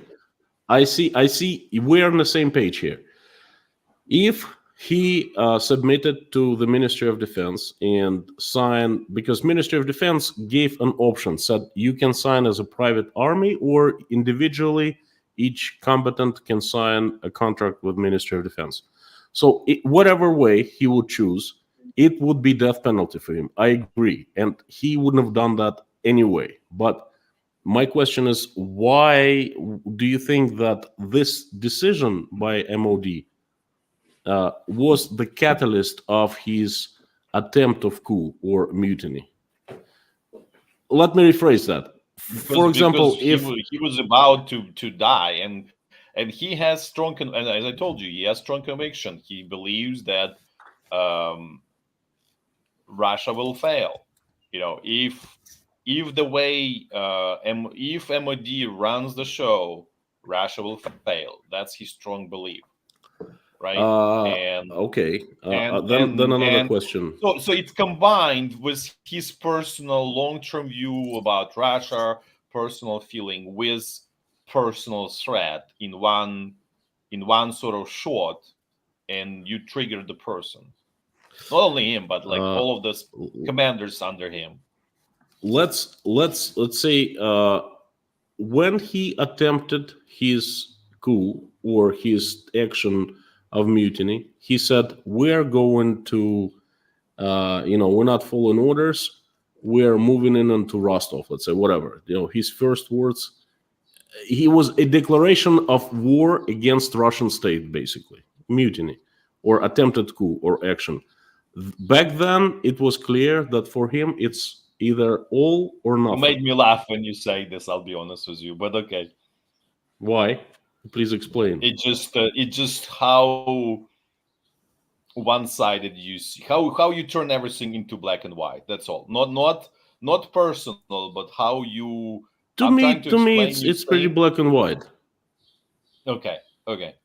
I see. We're on the same page here. If he submitted to the Ministry of Defense and signed, because Ministry of Defense gave an option, said you can sign as a private army or individually. Each combatant can sign a contract with Ministry of Defense. So whatever way he would choose, it would be death penalty for him. I agree. And he wouldn't have done that anyway. But my question is, why do you think that this decision by MOD was the catalyst of his attempt of coup or mutiny? Let me rephrase that. For example, if he was about to die, and he has strong, and as I told you, he has strong conviction. He believes that Russia will fail. If the way if MOD runs the show, Russia will fail. That's his strong belief, right? Okay. Then another question. So it's combined with his personal long-term view about Russia, personal feeling with personal threat in one sort of shot, and you trigger the person. Not only him, but like all of the commanders under him. Let's say when he attempted his coup or his action of mutiny, he said, "We're going to, we're not following orders. We're moving in onto Rostov." Let's say whatever. His first words. He was a declaration of war against Russian state, basically mutiny or attempted coup or action. Back then, it was clear that for him, it's either all or nothing. You made me laugh when you say this, I'll be honest with you, but okay. Why? Please explain. It just how one-sided you see, how you turn everything into black and white. That's all. Not personal, but how you. To me, it's pretty black and white. Okay.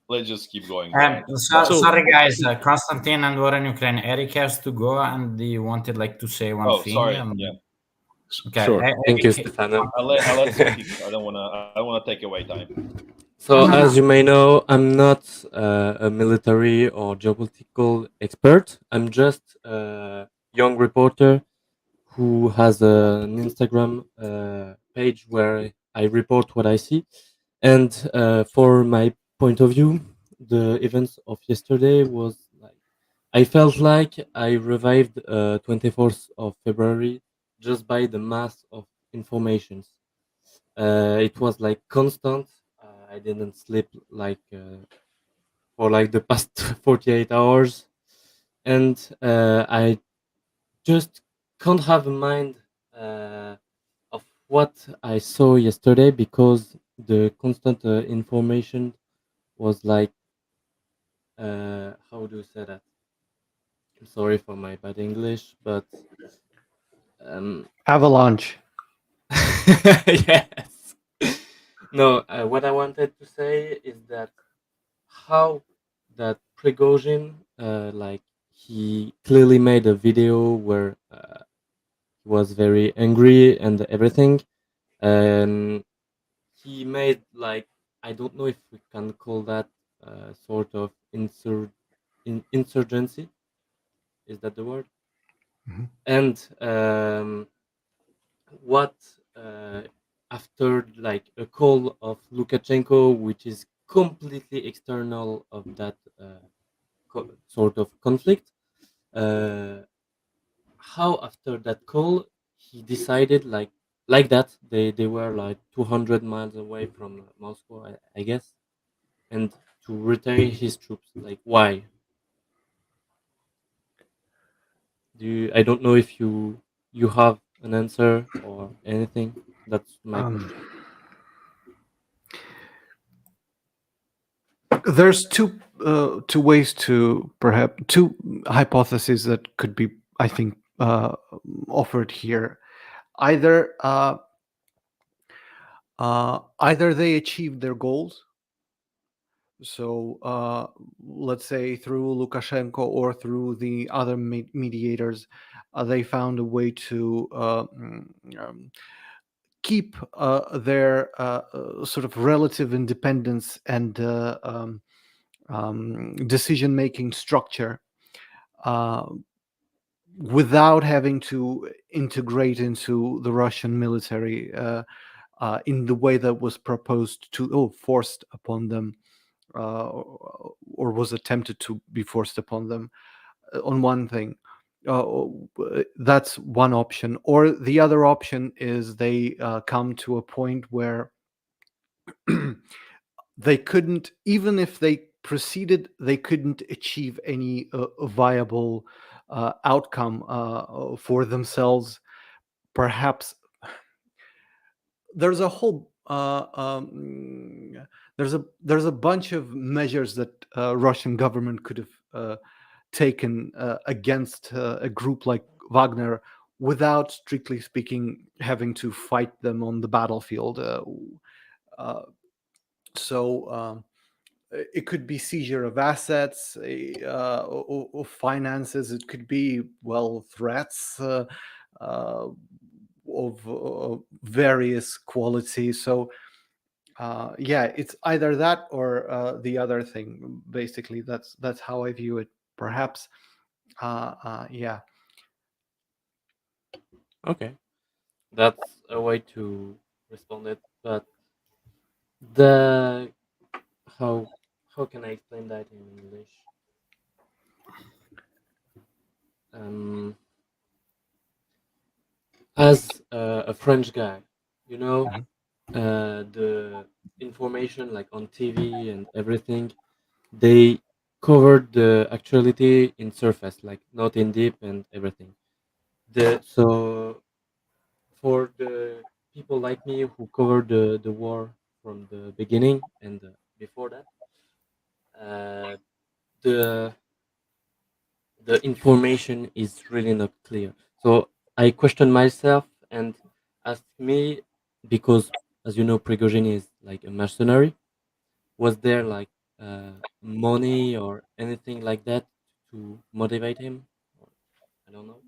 Let's just keep going. Sorry, guys. Konstantin and War in Ukraine. Eric has to go, and he wanted to say one thing. Sorry. Yeah. Okay. Sure. Thank you, Stefano. I'll let speak. I don't want to take away time. So, as you may know, I'm not a military or geopolitical expert. I'm just a young reporter who has an Instagram page where I report what I see. And for my point of view, the events of yesterday was I felt like I revived 24th of February just by the mass of informations. It was constant. I didn't sleep for the past 48 hours, and I just can't have in mind of what I saw yesterday because the constant information was how do you say that? I'm sorry for my bad English, but avalanche. Yes. No, what I wanted to say is that how that Prigozhin, he clearly made a video where he was very angry and everything. He made I don't know if we can call that sort of insurgency. Is that the word? Mm-hmm. And what after a call of Lukashenko, which is completely external of that sort of conflict, how after that call he decided like that they were 200 miles away from Moscow, I guess, and to retire his troops. Why? I don't know if you have an answer or anything. That's my question. There's two ways to perhaps two hypotheses that could be, I think, offered here. Either they achieved their goals. So let's say through Lukashenko or through the other mediators, they found a way to keep their sort of relative independence and decision-making structure without having to integrate into the Russian military in the way that was forced upon them, or was attempted to be forced upon them. On one thing. that's one option. Or the other option is they come to a point where they couldn't, even if they proceeded, they couldn't achieve any viable outcome for themselves. Perhaps there's a whole there's a bunch of measures that Russian government could have taken against a group like Wagner without, strictly speaking, having to fight them on the battlefield. So it could be seizure of assets, or finances. It could be, well, threats of various qualities. So yeah, it's either that or the other thing. Basically, that's how I view it. Perhaps, yeah. Okay, that's a way to respond it, but the how can I explain that in English? As a French guy, you know, the information like on TV and everything, they covered the actuality in surface, like not in deep and everything. So for the people like me who covered the war from the beginning and before that, the the information is really not clear. So I question myself and ask me, because as you know, Prigozhin is like a mercenary. Was there like money or anything like that to motivate him? I don't know.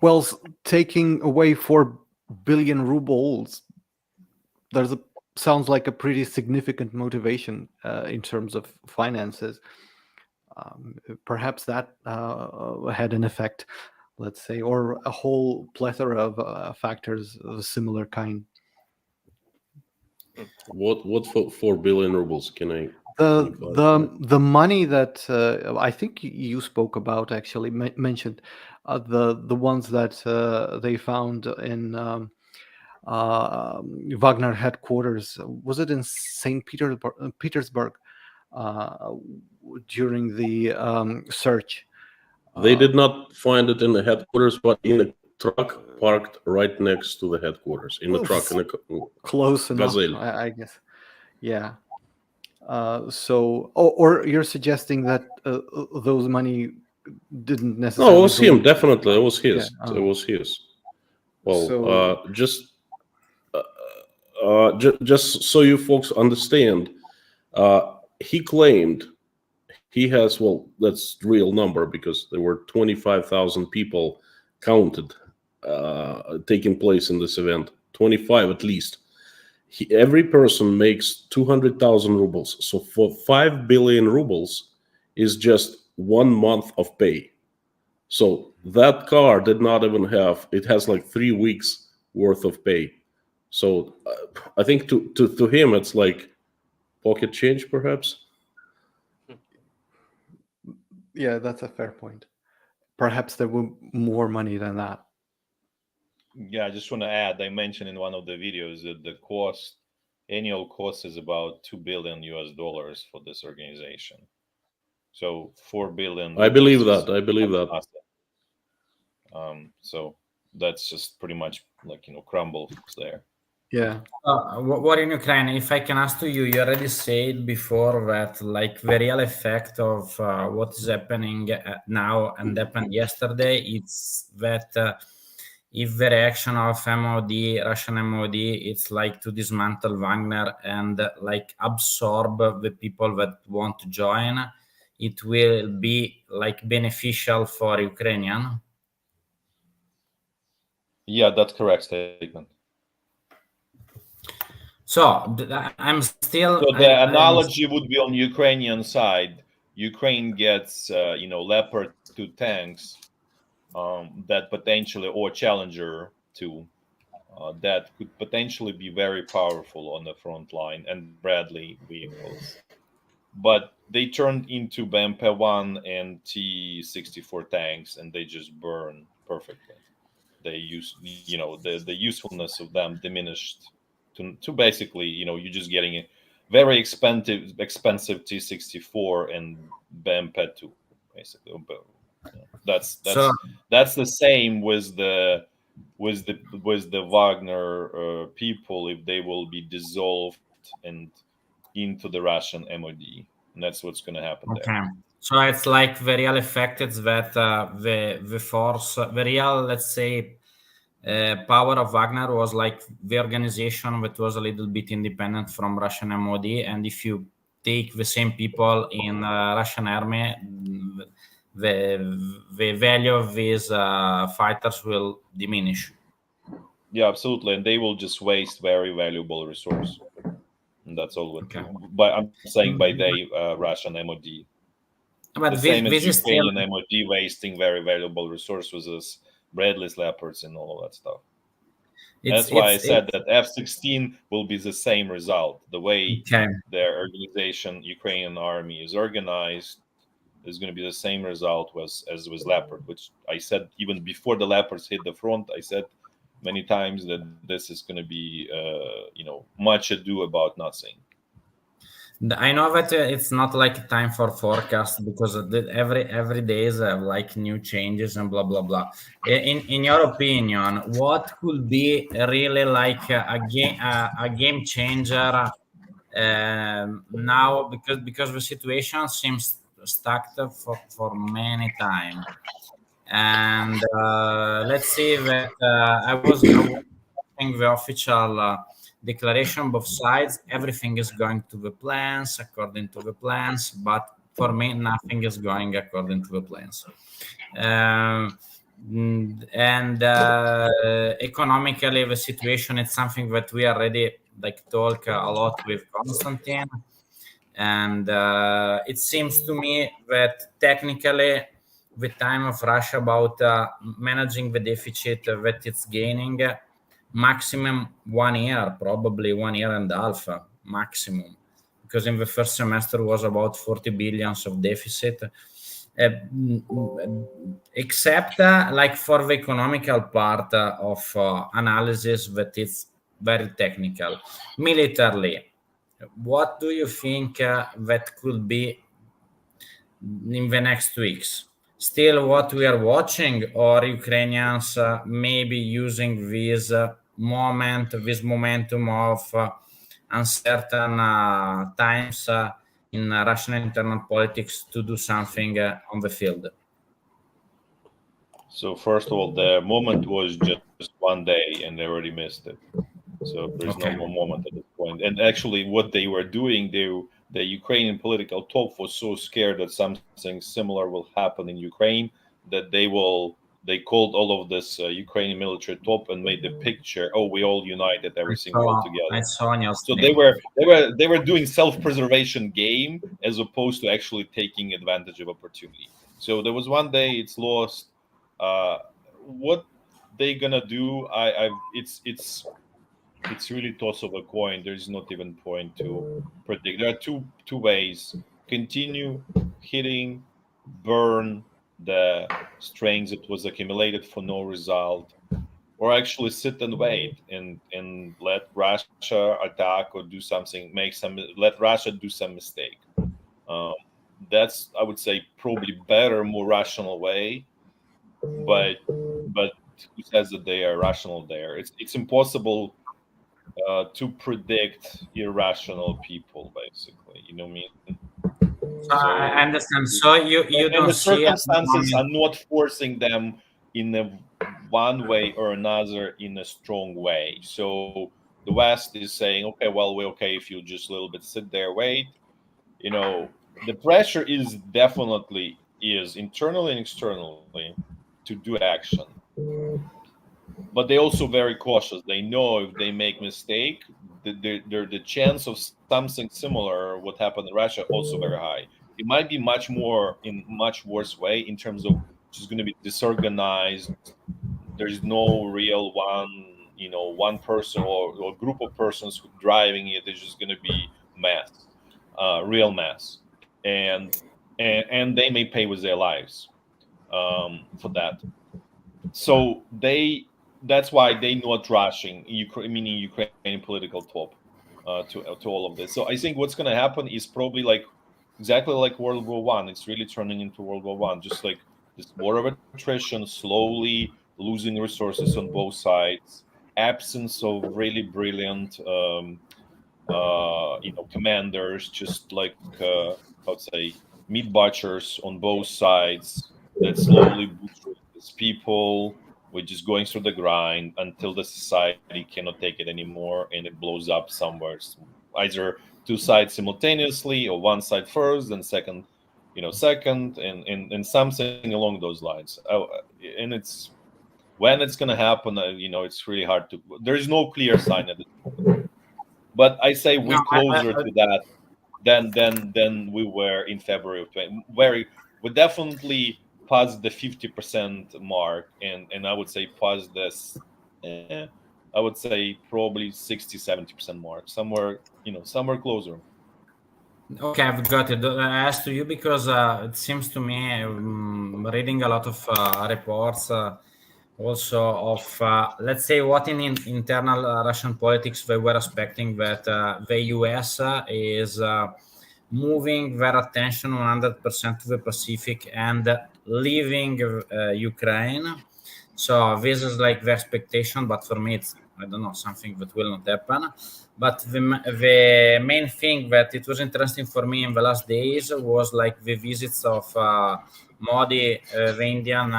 Well, taking away 4 billion rubles, there's a sounds like a pretty significant motivation in terms of finances. Perhaps that had an effect, let's say, or a whole plethora of factors of a similar kind. What for 4 billion rubles? Can I? The money that I think you spoke about, actually mentioned, the ones that they found in Wagner headquarters. Was it in St. Petersburg during the search? They did not find it in the headquarters, but in a truck parked right next to the headquarters. In a truck, in a close enough, Gazelle. I guess. Yeah. So, or you're suggesting that those money didn't necessarily. No, it was him. Definitely, it was his. Yeah, It was his. Well, so, just so you folks understand, he claimed he has, well, that's real number because there were 25,000 people counted taking place in this event, 25 at least. Every person makes 200,000 rubles. So for 5 billion rubles is just 1 month of pay. So that car did not even have, it has like 3 weeks worth of pay. So I think to him, it's like pocket change, perhaps. yeah, that's a fair point. Perhaps there were more money than that. Yeah, I just want to add, I mentioned in one of the videos that the annual cost is about $2 billion for this organization. So 4 billion. I believe that. I believe that. So that's just pretty much like, crumbles there. Yeah. War in Ukraine, if I can ask to you, you already said before that like the real effect of what is happening now and happened yesterday, it's that if the reaction of Russian MOD, it's like to dismantle Wagner and like absorb the people that want to join, it will be like beneficial for Ukrainian. Yeah, that's correct statement. So I'm still. So the analogy would be on Ukrainian side. Ukraine gets, Leopard 2 tanks that potentially, or Challenger 2, that could potentially be very powerful on the front line, and Bradley vehicles. but they turned into BMP-1 and T-64 tanks, and they just burn perfectly. They use, the usefulness of them diminished to basically, you're just getting a very expensive T-64 and BMP-2, basically. That's So that's the same with the Wagner people, if they will be dissolved and into the Russian MOD, and that's what's going to happen there. okay, so it's like the real effect is that the force, the real, let's say, power of Wagner was like the organization that was a little bit independent from Russian MOD, and if you take the same people in Russian army, the value of these fighters will diminish. Yeah, absolutely, and they will just waste very valuable resource. And that's all. Okay. But I'm saying by they Russian MOD. But The same as this is still, Ukrainian MOD wasting very valuable resources as Bradley's Leopards and all of that stuff. That's why I said that F-16 will be the same result. The way okay. their organization, Ukrainian army, is organized, is going to be the same result as with Leopard, which I said even before the Leopards hit the front. I said many times that this is going to be, much ado about nothing. I know that it's not like time for forecast because every day is like new changes and blah blah blah. In your opinion, what could be really like a game changer now? Because the situation seems stuck for many time, and let's say that I was watching the official declaration, both sides, everything is going to the plans, according to the plans, but for me nothing is going according to the plans. And economically the situation, it's something that we already like talk a lot with Konstantin, and it seems to me that technically the time of Russia about managing the deficit that it's gaining, maximum 1 year, probably 1 year and a half maximum, because in the first semester was about 40 billions of deficit, except like for the economical part of analysis that is very technical. Militarily, what do you think that could be in the next weeks? Still what we are watching, or Ukrainians maybe using this momentum of uncertain times in Russian internal politics to do something on the field? So first of all, the moment was just 1 day, and they already missed it. So there's no more moment at this point. And actually, what they were doing, the Ukrainian political top was so scared that something similar will happen in Ukraine that they called all of this Ukrainian military top and made the picture. Oh, we all united, everything all together. I saw on your So stream. they were doing self-preservation game as opposed to actually taking advantage of opportunity. So there was 1 day, it's lost. What they gonna do? It's really toss of a coin. There's not even point to predict. There are two ways: continue hitting, burn the strength that was accumulated for no result, or actually sit and wait and let Russia attack or do something, let Russia do some mistake. That's, I would say, probably better, more rational way. But who says that they are rational there? It's impossible to predict irrational people, basically. You know what I mean? So I understand. So you don't the see circumstances are not forcing them in one way or another in a strong way. So the West is saying, okay, well, we're okay if you just a little bit sit there, wait. The pressure is definitely internally and externally to do action. But they're also very cautious. They know if they make mistake, the chance of something similar what happened in Russia also very high. It might be much worse way in terms of just going to be disorganized. There's no real one person or group of persons who driving it. It's just going to be mess. real mess, and they may pay with their lives for that. So that's why they not rushing meaning Ukrainian political top to all of this. So I think what's going to happen is probably like exactly like World War One. It's really turning into World War One, just like this war of attrition, slowly losing resources on both sides, absence of really brilliant commanders, just like I would say meat butchers on both sides that slowly butcher these people. We're just going through the grind until the society cannot take it anymore and it blows up somewhere, either two sides simultaneously or one side first and second, second, and something along those lines. And it's when it's going to happen, it's really hard to. There is no clear sign at this moment. But I say we're closer to that than we were in February of 20. We're definitely past the 50% mark, and I would say past this. I would say probably 60-70% mark, somewhere closer. Okay, I've got it. I asked to you because it seems to me, reading a lot of reports, also of let's say what in internal Russian politics they were expecting that the US is moving their attention 100% to the Pacific and leaving Ukraine. So this is like the expectation, but for me it's, I don't know, something that will not happen. But the main thing that it was interesting for me in the last days was like the visits of Modi, the Indian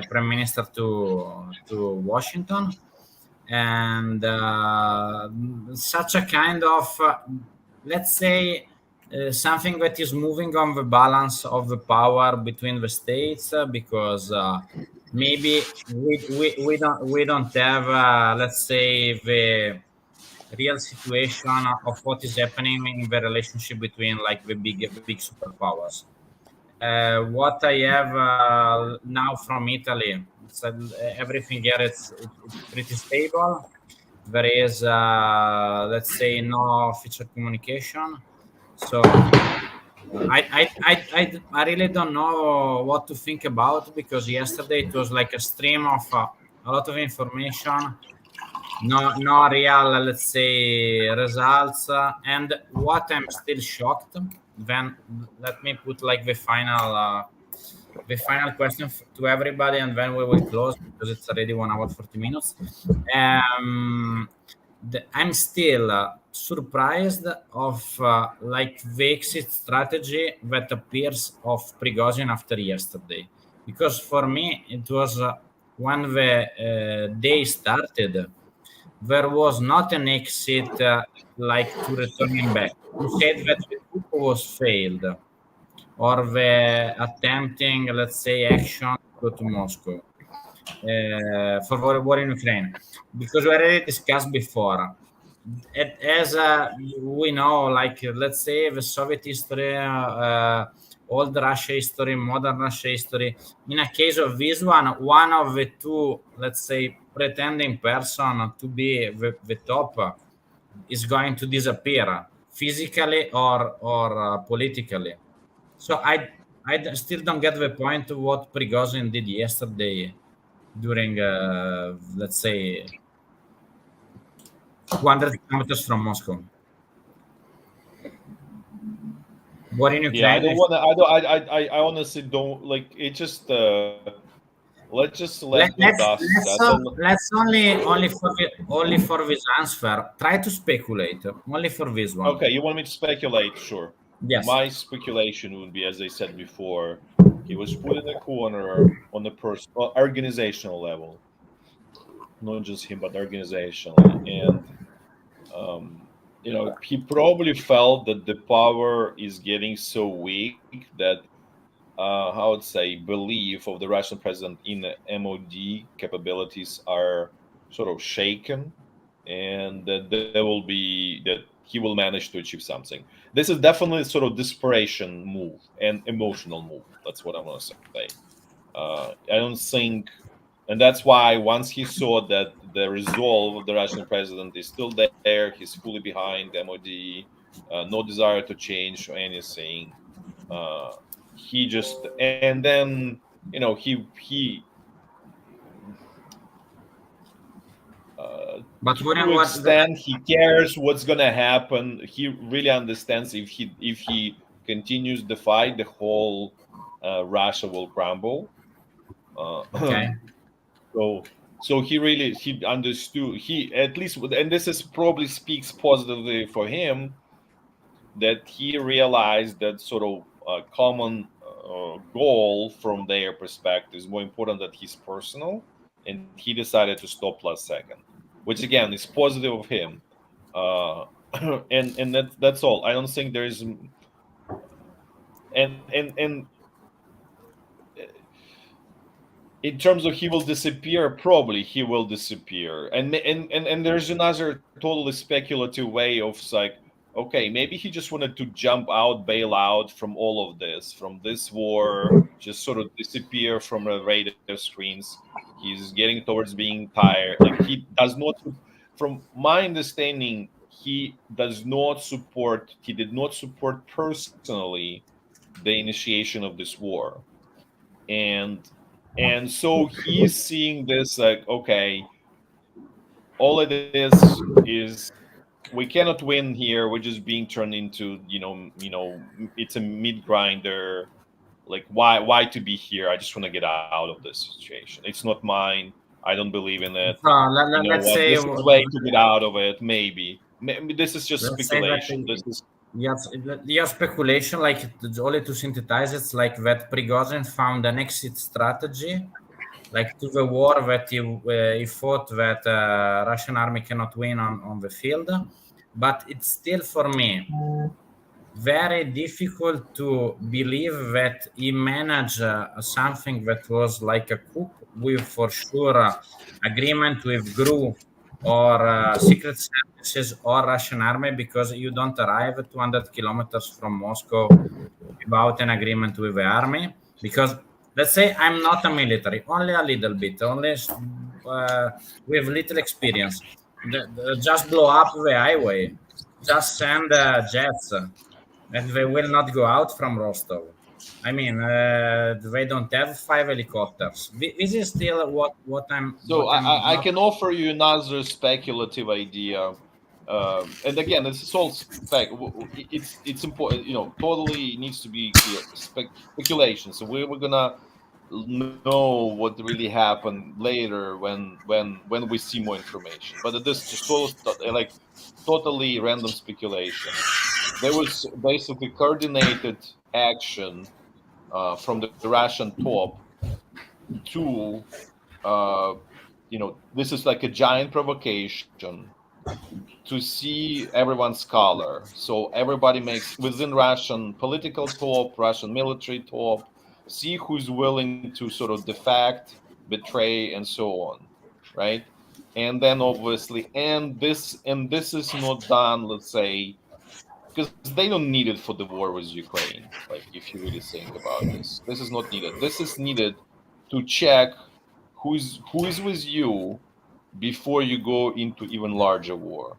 Prime Minister, to Washington, and such a kind of let's say something that is moving on the balance of the power between the states, because maybe we don't have let's say the real situation of what is happening in the relationship between like the big superpowers. What I have now from Italy, everything here it's pretty stable. There is let's say no feature communication. So I really don't know what to think about, because yesterday it was like a stream of a lot of information, no real, let's say, results. And what I'm still shocked, then let me put like the final question to everybody, and then we will close because it's already 1 hour 40 minutes. I'm still surprised of like the exit strategy that appears of Prigozhin after yesterday, because for me it was when the day started, there was not an exit like to return him back. You said that the coup was failed, or the attempting, let's say, action to go to Moscow for war in Ukraine, because we already discussed before. As we know, like let's say the Soviet history, old Russia history, modern Russia history. In a case of this one of the two, let's say, pretending person to be the top is going to disappear physically or politically. So I still don't get the point of what Prigozhin did yesterday during, let's say, 200 kilometers from Moscow. War in Ukraine. Yeah, I don't want to. I honestly don't like it. Just let's just let the dust settle. Let's only for this answer. Try to speculate only for this one. Okay, you want me to speculate? Sure. Yes. My speculation would be, as I said before, he was put in a corner on the personal, organizational level, not just him, but organizationally, and he probably felt that the power is getting so weak that I would say belief of the Russian president in the MOD capabilities are sort of shaken, and that he will manage to achieve something. This is definitely sort of desperation move and emotional move. That's what I want to say. I don't think, and that's why once he saw that the resolve of the Russian president is still there, he's fully behind MOD, no desire to change or anything. He just, and then he But to wouldn't an what extent he cares what's gonna happen. He really understands if he continues the fight, the whole Russia will crumble. okay. So he understood, he at least, and this is probably speaks positively for him, that he realized that sort of a common goal from their perspective is more important than his personal, and he decided to stop last second, which again is positive of him. And that's all. I don't think there is, and in terms of he will disappear, probably he will disappear. And there's another totally speculative way of like, okay, maybe he just wanted to jump out, bail out from all of this, from this war, just sort of disappear from the radar screens. He's getting towards being tired. Like, he does not, from my understanding, he did not support personally the initiation of this war. And so he's seeing this like, okay, all it is we cannot win here. We're just being turned into, it's a meat grinder. Like, why to be here? I just want to get out of this situation. It's not mine. I don't believe in it. You know Let's what? say This is way to get out of it. Maybe this is just let's say that speculation. This is yes, your speculation, like only to synthesize, it's like that Prigozhin found an exit strategy, like to the war that he fought that Russian army cannot win on the field, but it's still for me very difficult to believe that he managed something that was like a coup with for sure agreement with GRU or secret services or Russian army, because you don't arrive 200 kilometers from Moscow without an agreement with the army. Because let's say I'm not a military, only a little bit, only with little experience. Just blow up the highway, just send jets, and they will not go out from Rostov. I mean, they don't have 5 helicopters. This is still what I'm So I not. can offer you another speculative idea, and again, this is all it's important. Totally needs to be clear. Speculation. So we're gonna know what really happened later when we see more information. But this just like totally random speculation. There was basically coordinated action from the Russian top to this is like a giant provocation to see everyone's color. So everybody makes within Russian political top, Russian military top, see who's willing to sort of defect, betray, and so on, right? And then obviously, and this is not done, let's say, because they don't need it for the war with Ukraine. Like, if you really think about this is not needed. This is needed to check who is with you before you go into even larger war,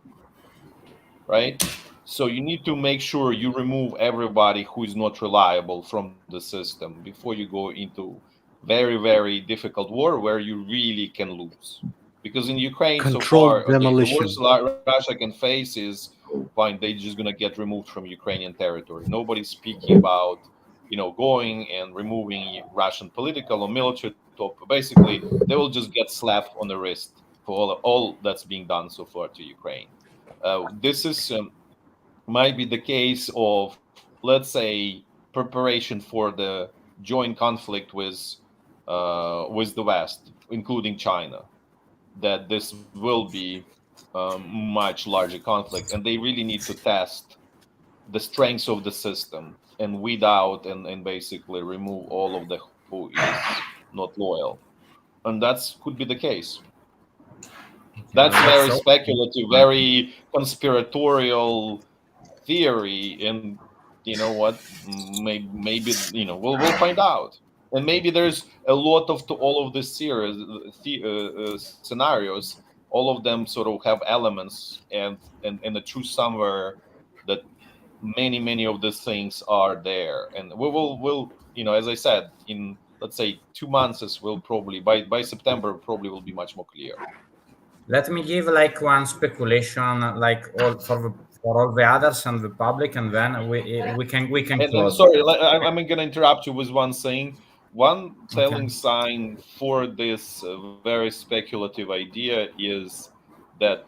right? So you need to make sure you remove everybody who is not reliable from the system before you go into very, very difficult war where you really can lose. Because in Ukraine so far, Controlled okay, the demolition. worst Russia can face is fine, they're just gonna get removed from Ukrainian territory. Nobody's speaking about going and removing Russian political or military top. Basically, they will just get slapped on the wrist for all that's being done so far to Ukraine. This is might be the case of, let's say, preparation for the joint conflict with the West, including China. That this will be much larger conflict, and they really need to test the strengths of the system and weed out and basically remove all of the who is not loyal, and that's could be the case. That's very So speculative, very conspiratorial theory, and you know what? Maybe we'll find out, and maybe there's a lot of to all of the series, scenarios. All of them sort of have elements and a truth somewhere that many of these things are there, and we'll as I said, in let's say 2 months, will probably by September probably will be much more clear. Let me give like one speculation, like all for all the others and the public, and then we can And close. sorry, I'm going to interrupt you with one thing. One telling sign for this very speculative idea is that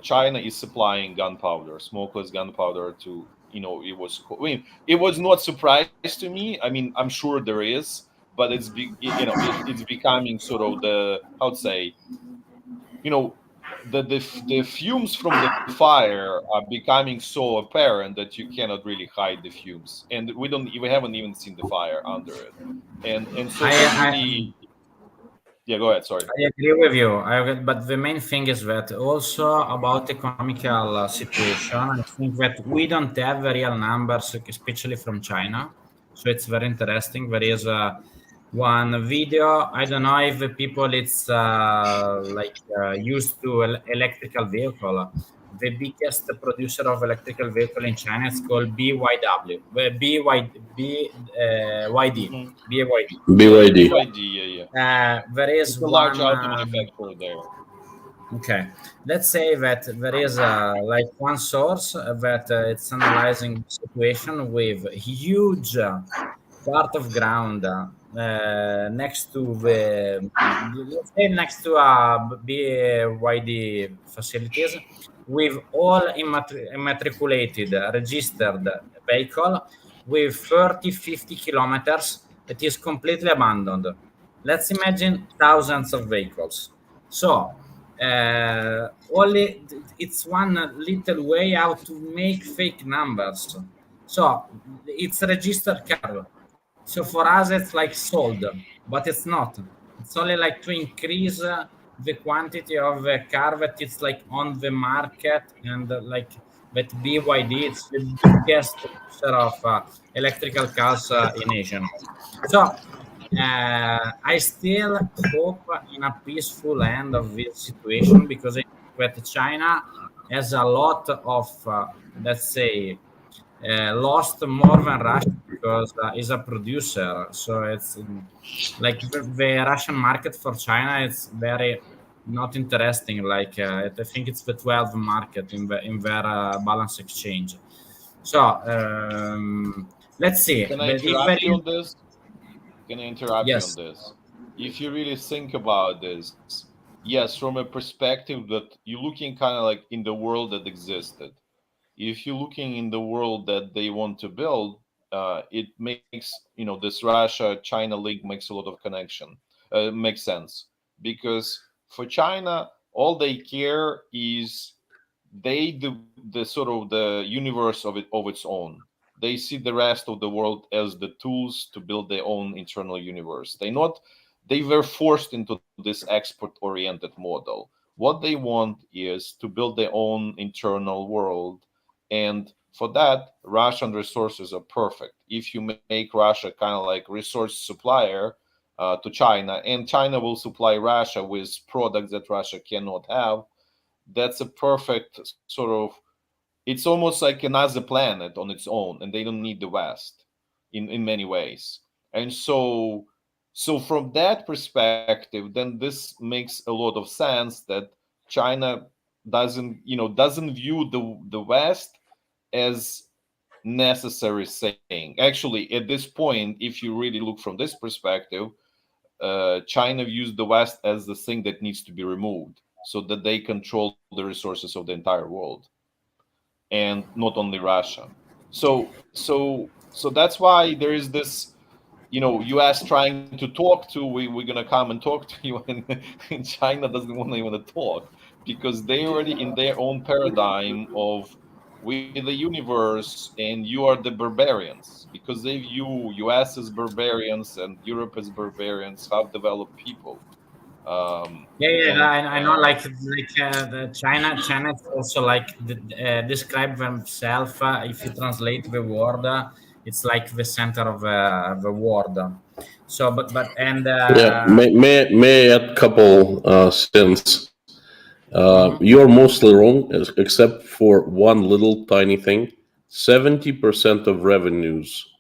China is supplying gunpowder, smokeless gunpowder to, it was not surprise to me. I mean, I'm sure there is, but it's it's becoming sort of the, how to say, the fumes from the fire are becoming so apparent that you cannot really hide the fumes, and we haven't even seen the fire under it, and so really. Yeah, go ahead. Sorry. I agree with you. But the main thing is that also about economical situation, I think that we don't have the real numbers, especially from China. So it's very interesting. There is one video. I don't know if the people it's used to electrical vehicle. The biggest producer of electrical vehicle in China is called BYD. BYD, yeah. There is it's a large auto manufacturer there. Okay, let's say that there is like one source that it's analyzing the situation with huge part of ground next to the, let's say next to BYD facilities, with all immatriculated registered vehicle with 30-50 kilometers. It is completely abandoned. Let's imagine thousands of vehicles. So only it's one little way how to make fake numbers. So it's a registered car. So for us, it's like sold, but it's not. It's only like to increase the quantity of the car that it's like on the market, and like that BYD, it's the biggest producer of electrical cars in Asia. So I still hope in a peaceful end of this situation, because I think that China has a lot of, let's say, lost more than Russia, because is a producer. So it's like the Russian market for China. It's very not interesting. Like I think it's the 12th market in their balance exchange. So let's see. Can I interrupt you on this? Can I interrupt Yes. you on this? If you really think about this, yes, from a perspective that you're looking kind of like in the world that existed. If you're looking in the world that they want to build, it makes, this Russia-China link makes a lot of connection. Makes sense, because for China, all they care is the sort of the universe of its own. They see the rest of the world as the tools to build their own internal universe. They were forced into this export-oriented model. What they want is to build their own internal world. And for that, Russian resources are perfect. If you make Russia kind of like resource supplier to China, and China will supply Russia with products that Russia cannot have, that's a perfect sort of, it's almost like another planet on its own, and they don't need the West in many ways. And so from that perspective, then this makes a lot of sense that China doesn't view the West as necessary thing. Actually, at this point, if you really look from this perspective, China views the West as the thing that needs to be removed, so that they control the resources of the entire world, and not only Russia. So that's why there is this, U.S. trying to talk to, we're gonna come and talk to you, and China doesn't want to even talk, because they already in their own paradigm of we the universe and you are the barbarians, because they view U.S. as barbarians and Europe as barbarians, half-developed people. I know. Like China is also like describe themselves. If you translate the word, it's like the center of the world. So, but and yeah, may I add a couple things. You're mostly wrong, except for one little tiny thing. 70% of revenues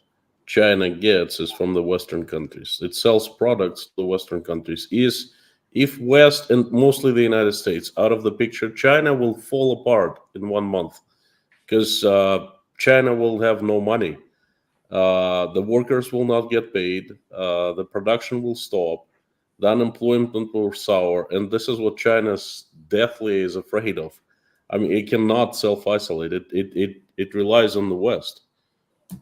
China gets is from the Western countries. It sells products to the Western countries. If West and mostly the United States out of the picture, China will fall apart in 1 month because China will have no money. The workers will not get paid. The production will stop. The unemployment will soar. And this is what China's deathly is afraid of. I mean, it cannot self-isolate. It relies on the West.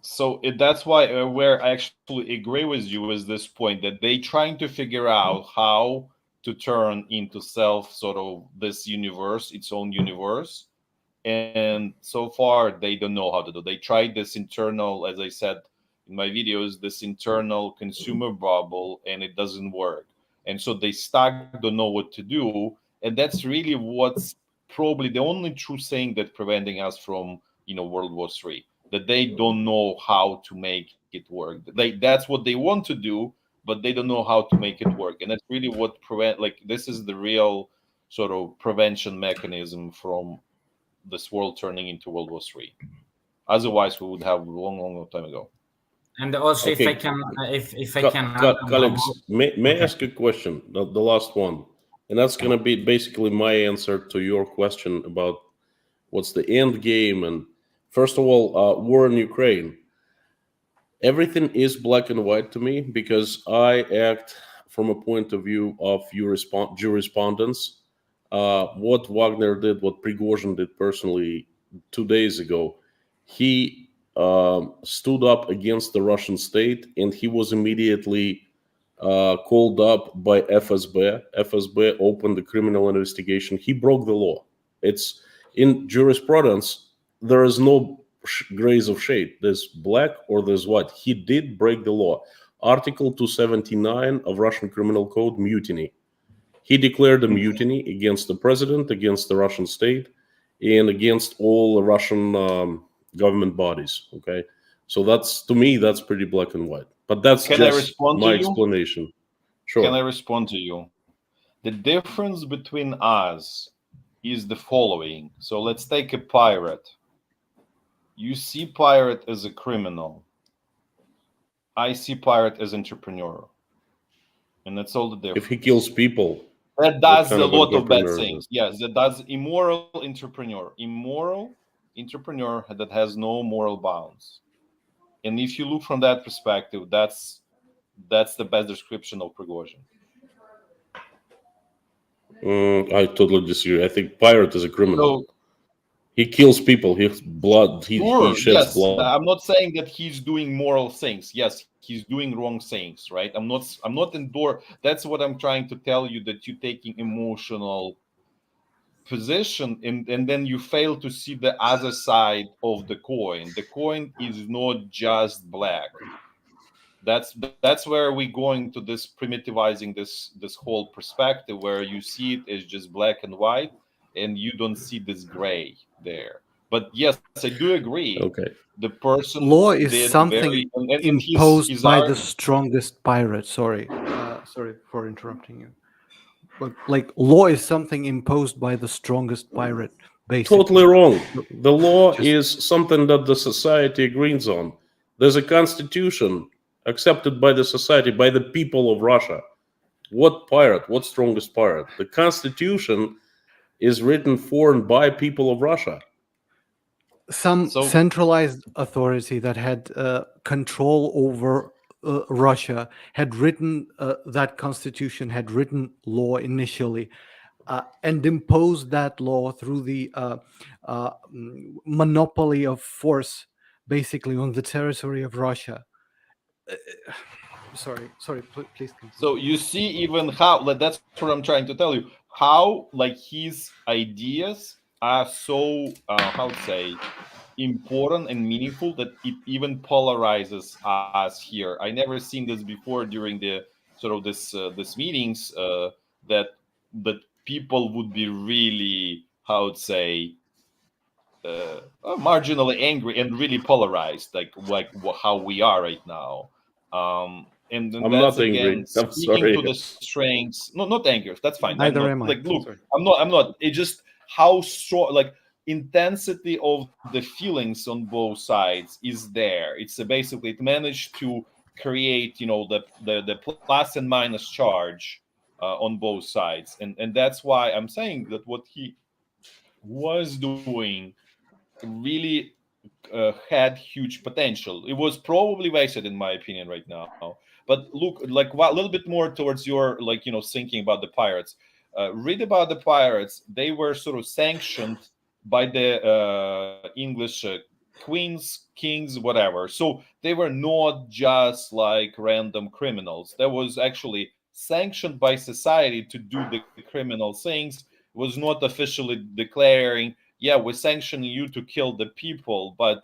So that's why where I actually agree with you is this point that they trying to figure out how to turn into self sort of this universe, its own universe. And so far they don't know how to do. They tried this internal, as I said in my videos, this internal consumer bubble, and it doesn't work. And so they stuck, don't know what to do. And that's really what's probably the only true thing that preventing us from, World War III. That they don't know how to make it work. That's what they want to do, but they don't know how to make it work. And that's really what this is the real sort of prevention mechanism from this world turning into World War III. Otherwise, we would have long time ago. And also, okay. if I can, colleagues, may I ask a question? The last one, and that's going to be basically my answer to your question about what's the end game. And first of all, war in Ukraine. Everything is black and white to me because I act from a point of view of jurisprudence. What Wagner did, what Prigozhin did personally 2 days ago, he stood up against the Russian state, and he was immediately called up by FSB. FSB opened a criminal investigation. He broke the law. It's in jurisprudence. There is no grays of shade. There's black or there's white. He did break the law. Article 279 of Russian Criminal Code, mutiny. He declared a mutiny against the president, against the Russian state, and against all the Russian government bodies. Okay, so to me, that's pretty black and white. But that's just my explanation. Sure. Can I respond to you? The difference between us is the following. So let's take a pirate. You see pirate as a criminal. I see pirate as entrepreneur. And that's all the difference. If he kills people, that does a lot of bad things. Yes, that does immoral entrepreneur. Immoral entrepreneur that has no moral bounds. And if you look from that perspective, that's the best description of Prigozhin. I totally disagree. I think pirate is a criminal. So, he kills people. He blood. He sheds blood. I'm not saying that he's doing moral things. Yes, he's doing wrong things, right? I'm not endorse. That's what I'm trying to tell you, that you're taking emotional position and then you fail to see the other side of the coin. The coin is not just black. That's where we're going to this primitivizing this whole perspective where you see it as just black and white and you don't see this gray there. But yes, I do agree. Okay. The person law is something imposed by the strongest pirate. Sorry for interrupting you. But like law is something imposed by the strongest pirate. Basically, totally wrong. The law is something that the society agrees on. There's a constitution accepted by the society, by the people of Russia. What pirate? What strongest pirate? The constitution is written for and by people of Russia. Some centralized authority that had control over Russia had written that constitution, had written law initially, and imposed that law through the monopoly of force, basically on the territory of Russia. Sorry, please continue. So you see even how, that's what I'm trying to tell you, how his ideas are so, how to say, important and meaningful that it even polarizes us here. I never seen this before during the sort of this meetings that people would be really, how to say, marginally angry and really polarized, like how we are right now. And then I'm that's not again angry. I'm speaking sorry. to the strengths. No, not angry. That's fine. Neither am I. Look, I'm not. It's just how strong. intensity of the feelings on both sides is there. It's basically it managed to create, the plus and minus charge on both sides, and that's why I'm saying that what he was doing really had huge potential. It was probably wasted, in my opinion, right now. But look, like a little bit more towards your, thinking about the pirates. Read about the pirates. They were sort of sanctioned by the English queens, kings, whatever. So they were not just like random criminals. That was actually sanctioned by society to do the criminal things. It was not officially declaring, yeah, we're sanctioning you to kill the people, but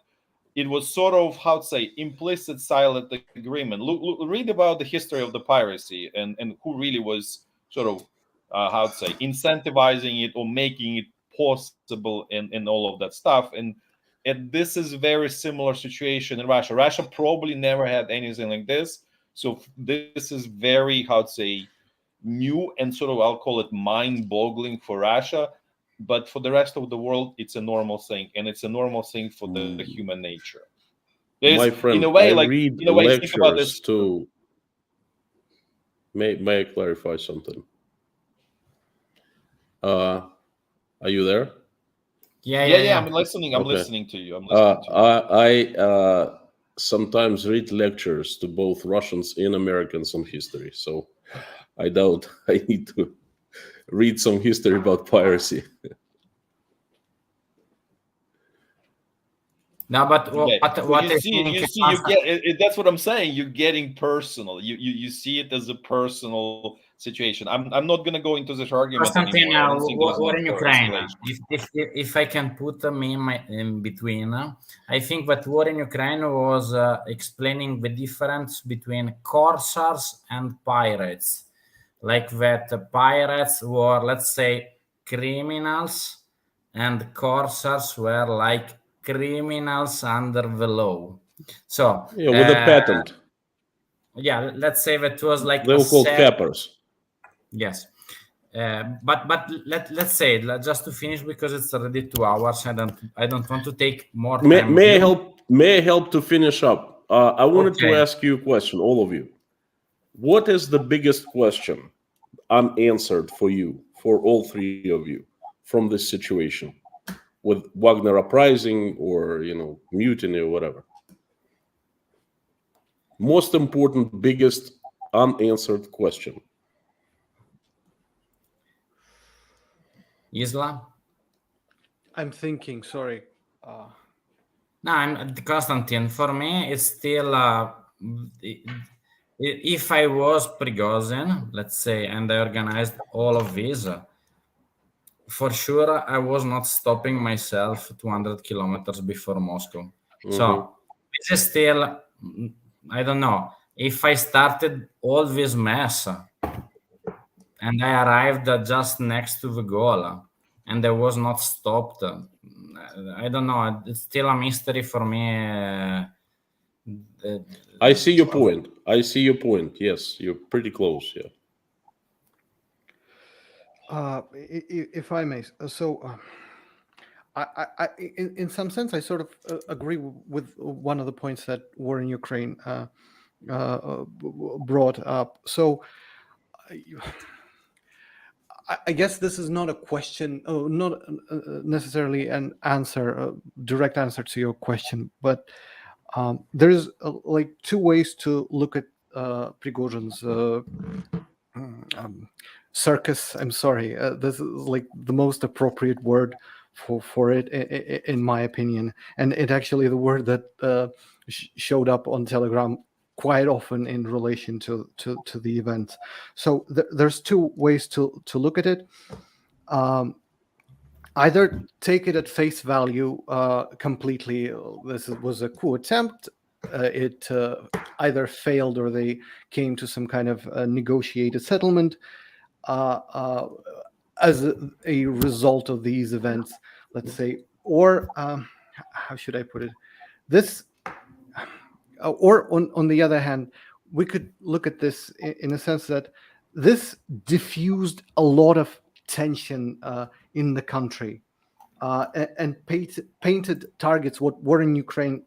it was sort of, how to say, implicit silent agreement. Look, read about the history of the piracy and who really was sort of, how to say, incentivizing it or making it possible and all of that stuff. And this is very similar situation in Russia. Russia probably never had anything like this. So this is very, how to say, new and sort of, I'll call it mind-boggling for Russia. But for the rest of the world, it's a normal thing, and it's a normal thing for the human nature. My friend, in a way, I read think about lectures this. to. May I clarify something? Are you there? Yeah. I'm listening. I'm Okay. listening to you. I'm listening to you. I sometimes read lectures to both Russians and Americans on history, so I doubt I need to read some history about piracy. No, but what you get that's what I'm saying. You're getting personal. You see it as a personal situation. I'm not going to go into this argument anymore. I don't think there's war no in Ukraine. escalation. If I can put me in between, I think that war in Ukraine was explaining the difference between corsairs and pirates. Like that, pirates were, let's say, criminals, and corsairs were like criminals under the law. So yeah, with a patent. Yeah, let's say that was like they were called cappers. Yes. But let's say, just to finish, because it's already 2 hours. I don't want to take more time. May I help to finish up? I wanted to ask you a question, all of you. What is the biggest question unanswered for you, for all three of you, from this situation with Wagner uprising or mutiny or whatever? Most important, biggest unanswered question. Isla? I'm thinking, sorry. No, I'm Konstantin. For me, it's still if I was Prigozhin, let's say, and I organized all of this, for sure I was not stopping myself 200 kilometers before Moscow. So this is still, I don't know, if I started all this mess and I arrived just next to the goal and I was not stopped, I don't know, it's still a mystery for me. I see your point. Yes, you're pretty close. Yeah. If I may, so I in some sense, I sort of agree with one of the points that war in Ukraine brought up. So I guess this is not a question, not necessarily an answer, a direct answer to your question, but there's like two ways to look at Prigozhin's circus. I'm sorry, this is like the most appropriate word for it, in my opinion, and it actually the word that showed up on Telegram quite often in relation to the event. So there's two ways to look at it. Either take it at face value completely. This was a coup attempt. It either failed or they came to some kind of negotiated settlement as a result of these events, let's say. Or how should I put it? This, or on the other hand, we could look at this in a sense that this diffused a lot of tension in the country. and painted targets, what War in Ukraine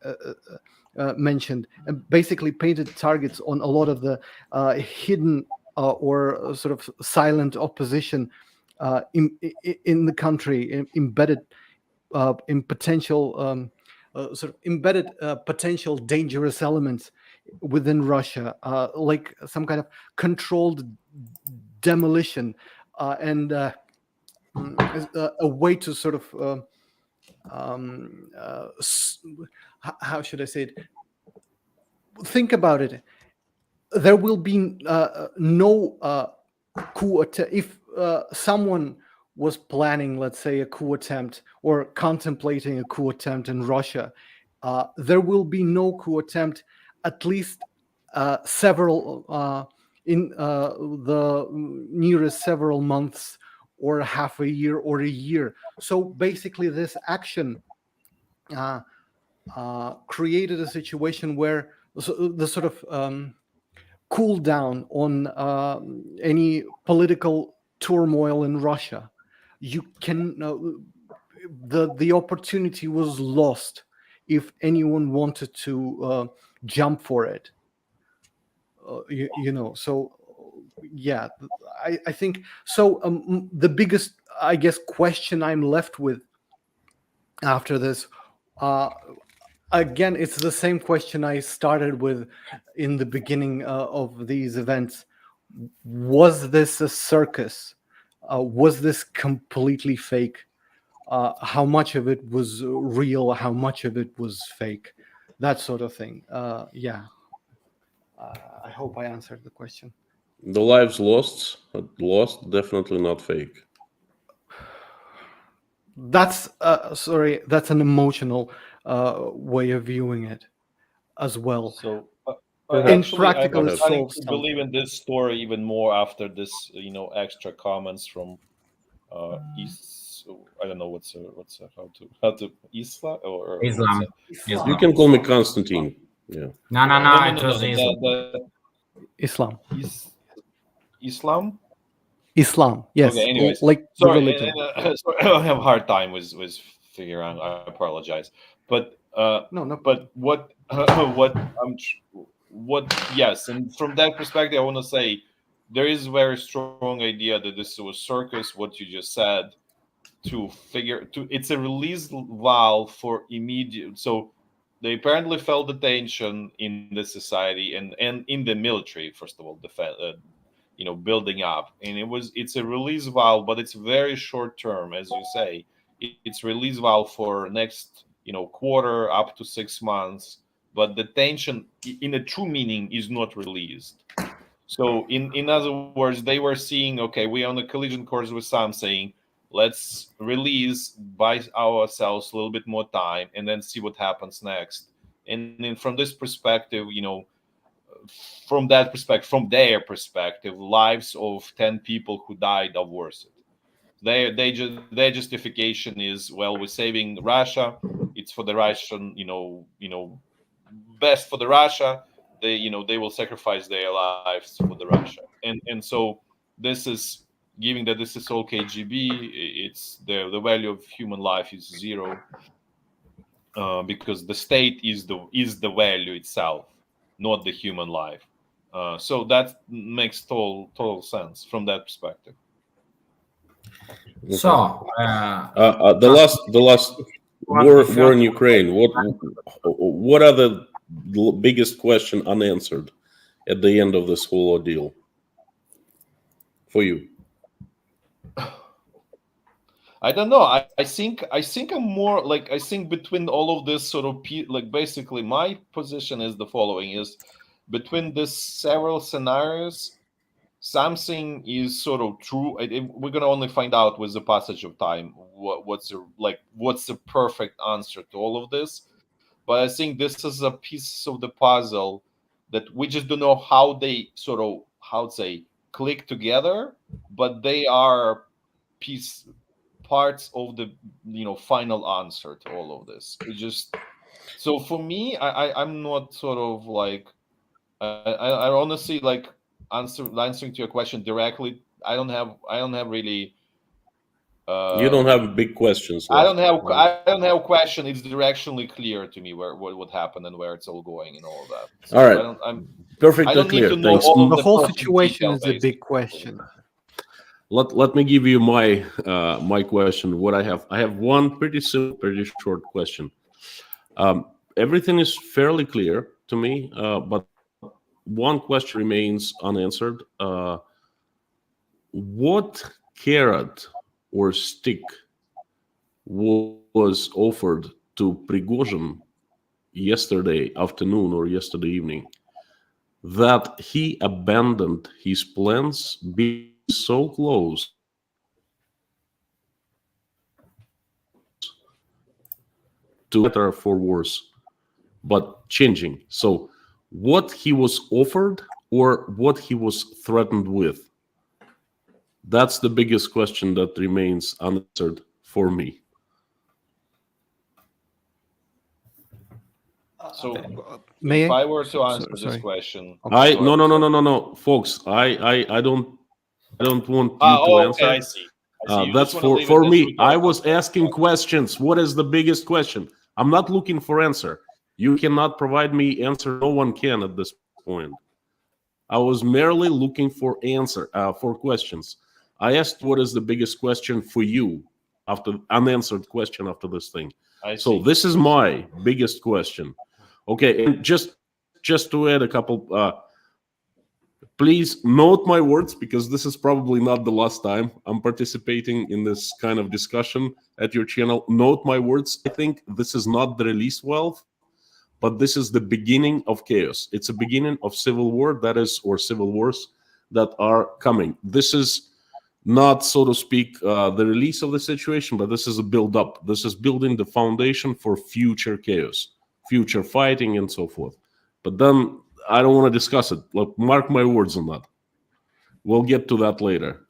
mentioned, and basically painted targets on a lot of the hidden or sort of silent opposition in the country, embedded in potential sort of embedded potential dangerous elements within Russia, like some kind of controlled demolition and a way to sort of how should I say it? Think about it. There will be no coup attempt if someone was planning, let's say, a coup attempt or contemplating a coup attempt in Russia. There will be no coup attempt, at least several in the nearest several months or half a year or a year. So basically, this action created a situation where the sort of cool down on any political turmoil in Russia. You can the opportunity was lost if anyone wanted to jump for it. You know, so yeah, I think so. The biggest, I guess, question I'm left with after this, again, it's the same question I started with in the beginning of these events. Was this a circus? Was this completely fake? How much of it was real? How much of it was fake? That sort of thing. Yeah. I hope I answered the question. The lives lost, definitely not fake. That's sorry. That's an emotional way of viewing it, as well. So in actually, practical, I'm starting to believe in this story even more after this, extra comments from East. I don't know what's how to Isla or Islam. Islam. You can call me Constantine. Yeah. No, it was Islam. Islam. Islam. Islam. Yes. Okay. Anyways, like sorry, the religion. sorry, I have a hard time with figuring out. I apologize, but no. But what yes, and from that perspective, I want to say there is a very strong idea that this was circus. What you just said, it's a release valve for immediate. So they apparently felt the tension in the society and in the military. First of all, building up, and it's a release valve, but it's very short term, as you say. It's release valve for next quarter up to 6 months, but the tension in a true meaning is not released. So in other words, they were seeing, okay, we're on a collision course with something, let's release, buy ourselves a little bit more time, and then see what happens next. And then from this perspective, from their perspective, lives of 10 people who died are worth it. Their justification is, well, we're saving Russia. It's for the Russian, best for the Russia. They will sacrifice their lives for the Russia. And so this is giving that this is all KGB. It's the value of human life is zero, because the state is the value itself, not the human life. So that makes total sense from that perspective. Okay. So the last war in Ukraine. What are the biggest question unanswered at the end of this whole ordeal for you? I don't know. I think I'm more like, I think between all of this sort of like, basically my position is the following: is between these several scenarios, something is sort of true. We're gonna only find out with the passage of time what's the perfect answer to all of this. But I think this is a piece of the puzzle that we just don't know how they sort of, how to say, click together, but they are parts of the final answer to all of this. It just, so for me, I'm not sort of like, I honestly, like, answering to your question directly, I don't have really You don't have big questions I left. don't have question. It's directionally clear to me what happened and where it's all going and all of that. So All right. Perfectly I don't need clear. to know Thanks. all The whole perfect situation detail, is a big question. Let me give you my my question. What I have one pretty simple, pretty short question. Everything is fairly clear to me, but one question remains unanswered. What carrot or stick was offered to Prigozhin yesterday afternoon or yesterday evening that he abandoned his plans being so close to better for worse, but changing? So what he was offered or what he was threatened with? That's the biggest question that remains unanswered for me. So May if I? I were to answer this Sorry. question, No, folks. I don't want you to answer. Okay, I see. You That's just wanna leave for it me. disregard. I was asking questions. What is the biggest question? I'm not looking for answer. You cannot provide me answer. No one can at this point. I was merely looking for answer for questions. I asked what is the biggest question for you after unanswered question after this thing. So this is my biggest question. Okay, and just to add a couple, please note my words because this is probably not the last time I'm participating in this kind of discussion at your channel. Note my words. I think this is not the release valve, but this is the beginning of chaos. It's a beginning of civil war, that is, or civil wars that are coming. This is not, so to speak, the release of the situation, but this is a build-up. This is building the foundation for future chaos, future fighting, and so forth. But then I don't want to discuss it. Look, mark my words on that. We'll get to that later.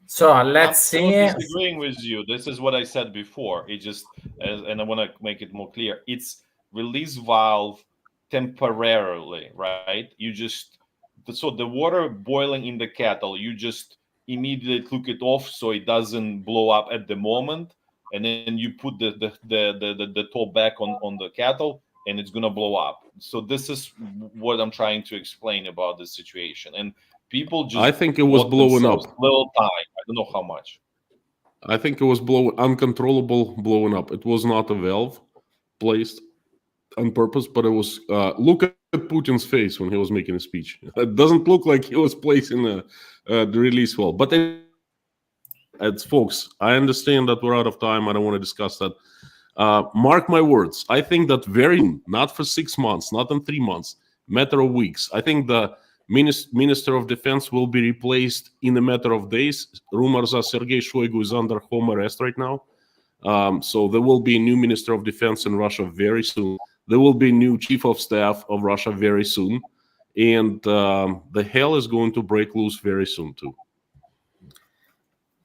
So let's see. I'm not disagreeing with you. This is what I said before. It just, and I want to make it more clear. It's release valve temporarily, right? You just, so the water boiling in the kettle, you just immediately took it off so it doesn't blow up at the moment, and then you put the top back on the kettle, and it's gonna blow up. So this is what I'm trying to explain about this situation. And people just, I think it was blowing up. Little time. I don't know how much. I think it was uncontrollable blowing up. It was not a valve placed on purpose, but it was. Look at Putin's face when he was making a speech. It doesn't look like he was placing the release valve. But it's folks. I understand that we're out of time. I don't want to discuss that. Mark my words. I think that not for 6 months, not in 3 months, matter of weeks. I think the Minister of Defense will be replaced in a matter of days. Rumors are Sergei Shoigu is under home arrest right now. So there will be a new Minister of Defense in Russia very soon. There will be a new Chief of Staff of Russia very soon. And the hell is going to break loose very soon too.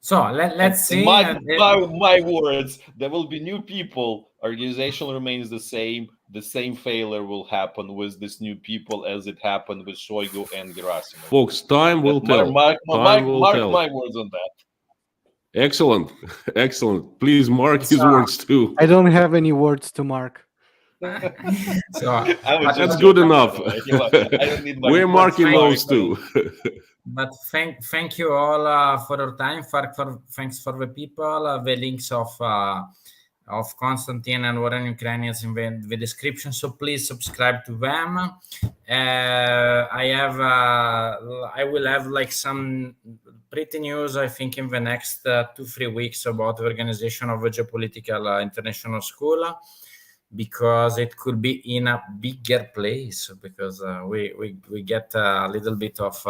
So let's see. My words, there will be new people. Organization remains the same. The same failure will happen with these new people as it happened with Shoigu and Gerasimov. Folks, time will tell. Mark my words on that. Excellent. Excellent. Please mark his words too. I don't have any words to mark. So that's good enough. We're marking those too. But thank you all for your time. Thanks for the people. The links of Konstantin and War in Ukraine is in the description. So please subscribe to them. I will have like some pretty news, I think, in the next 2-3 weeks about the organization of a geopolitical international school, because it could be in a bigger place, because we get a little bit of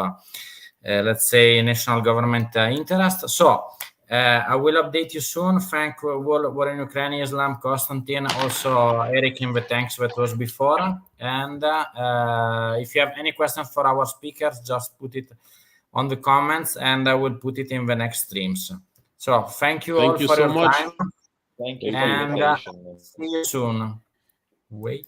let's say national government interest. So I will update you soon. Thank War in Ukraine, Islam, Konstantin, also Eric in the thanks that was before. And if you have any questions for our speakers, just put it on the comments and I will put it in the next streams. So thank you all for your time. Thank you and for your attention. see you soon. Wait.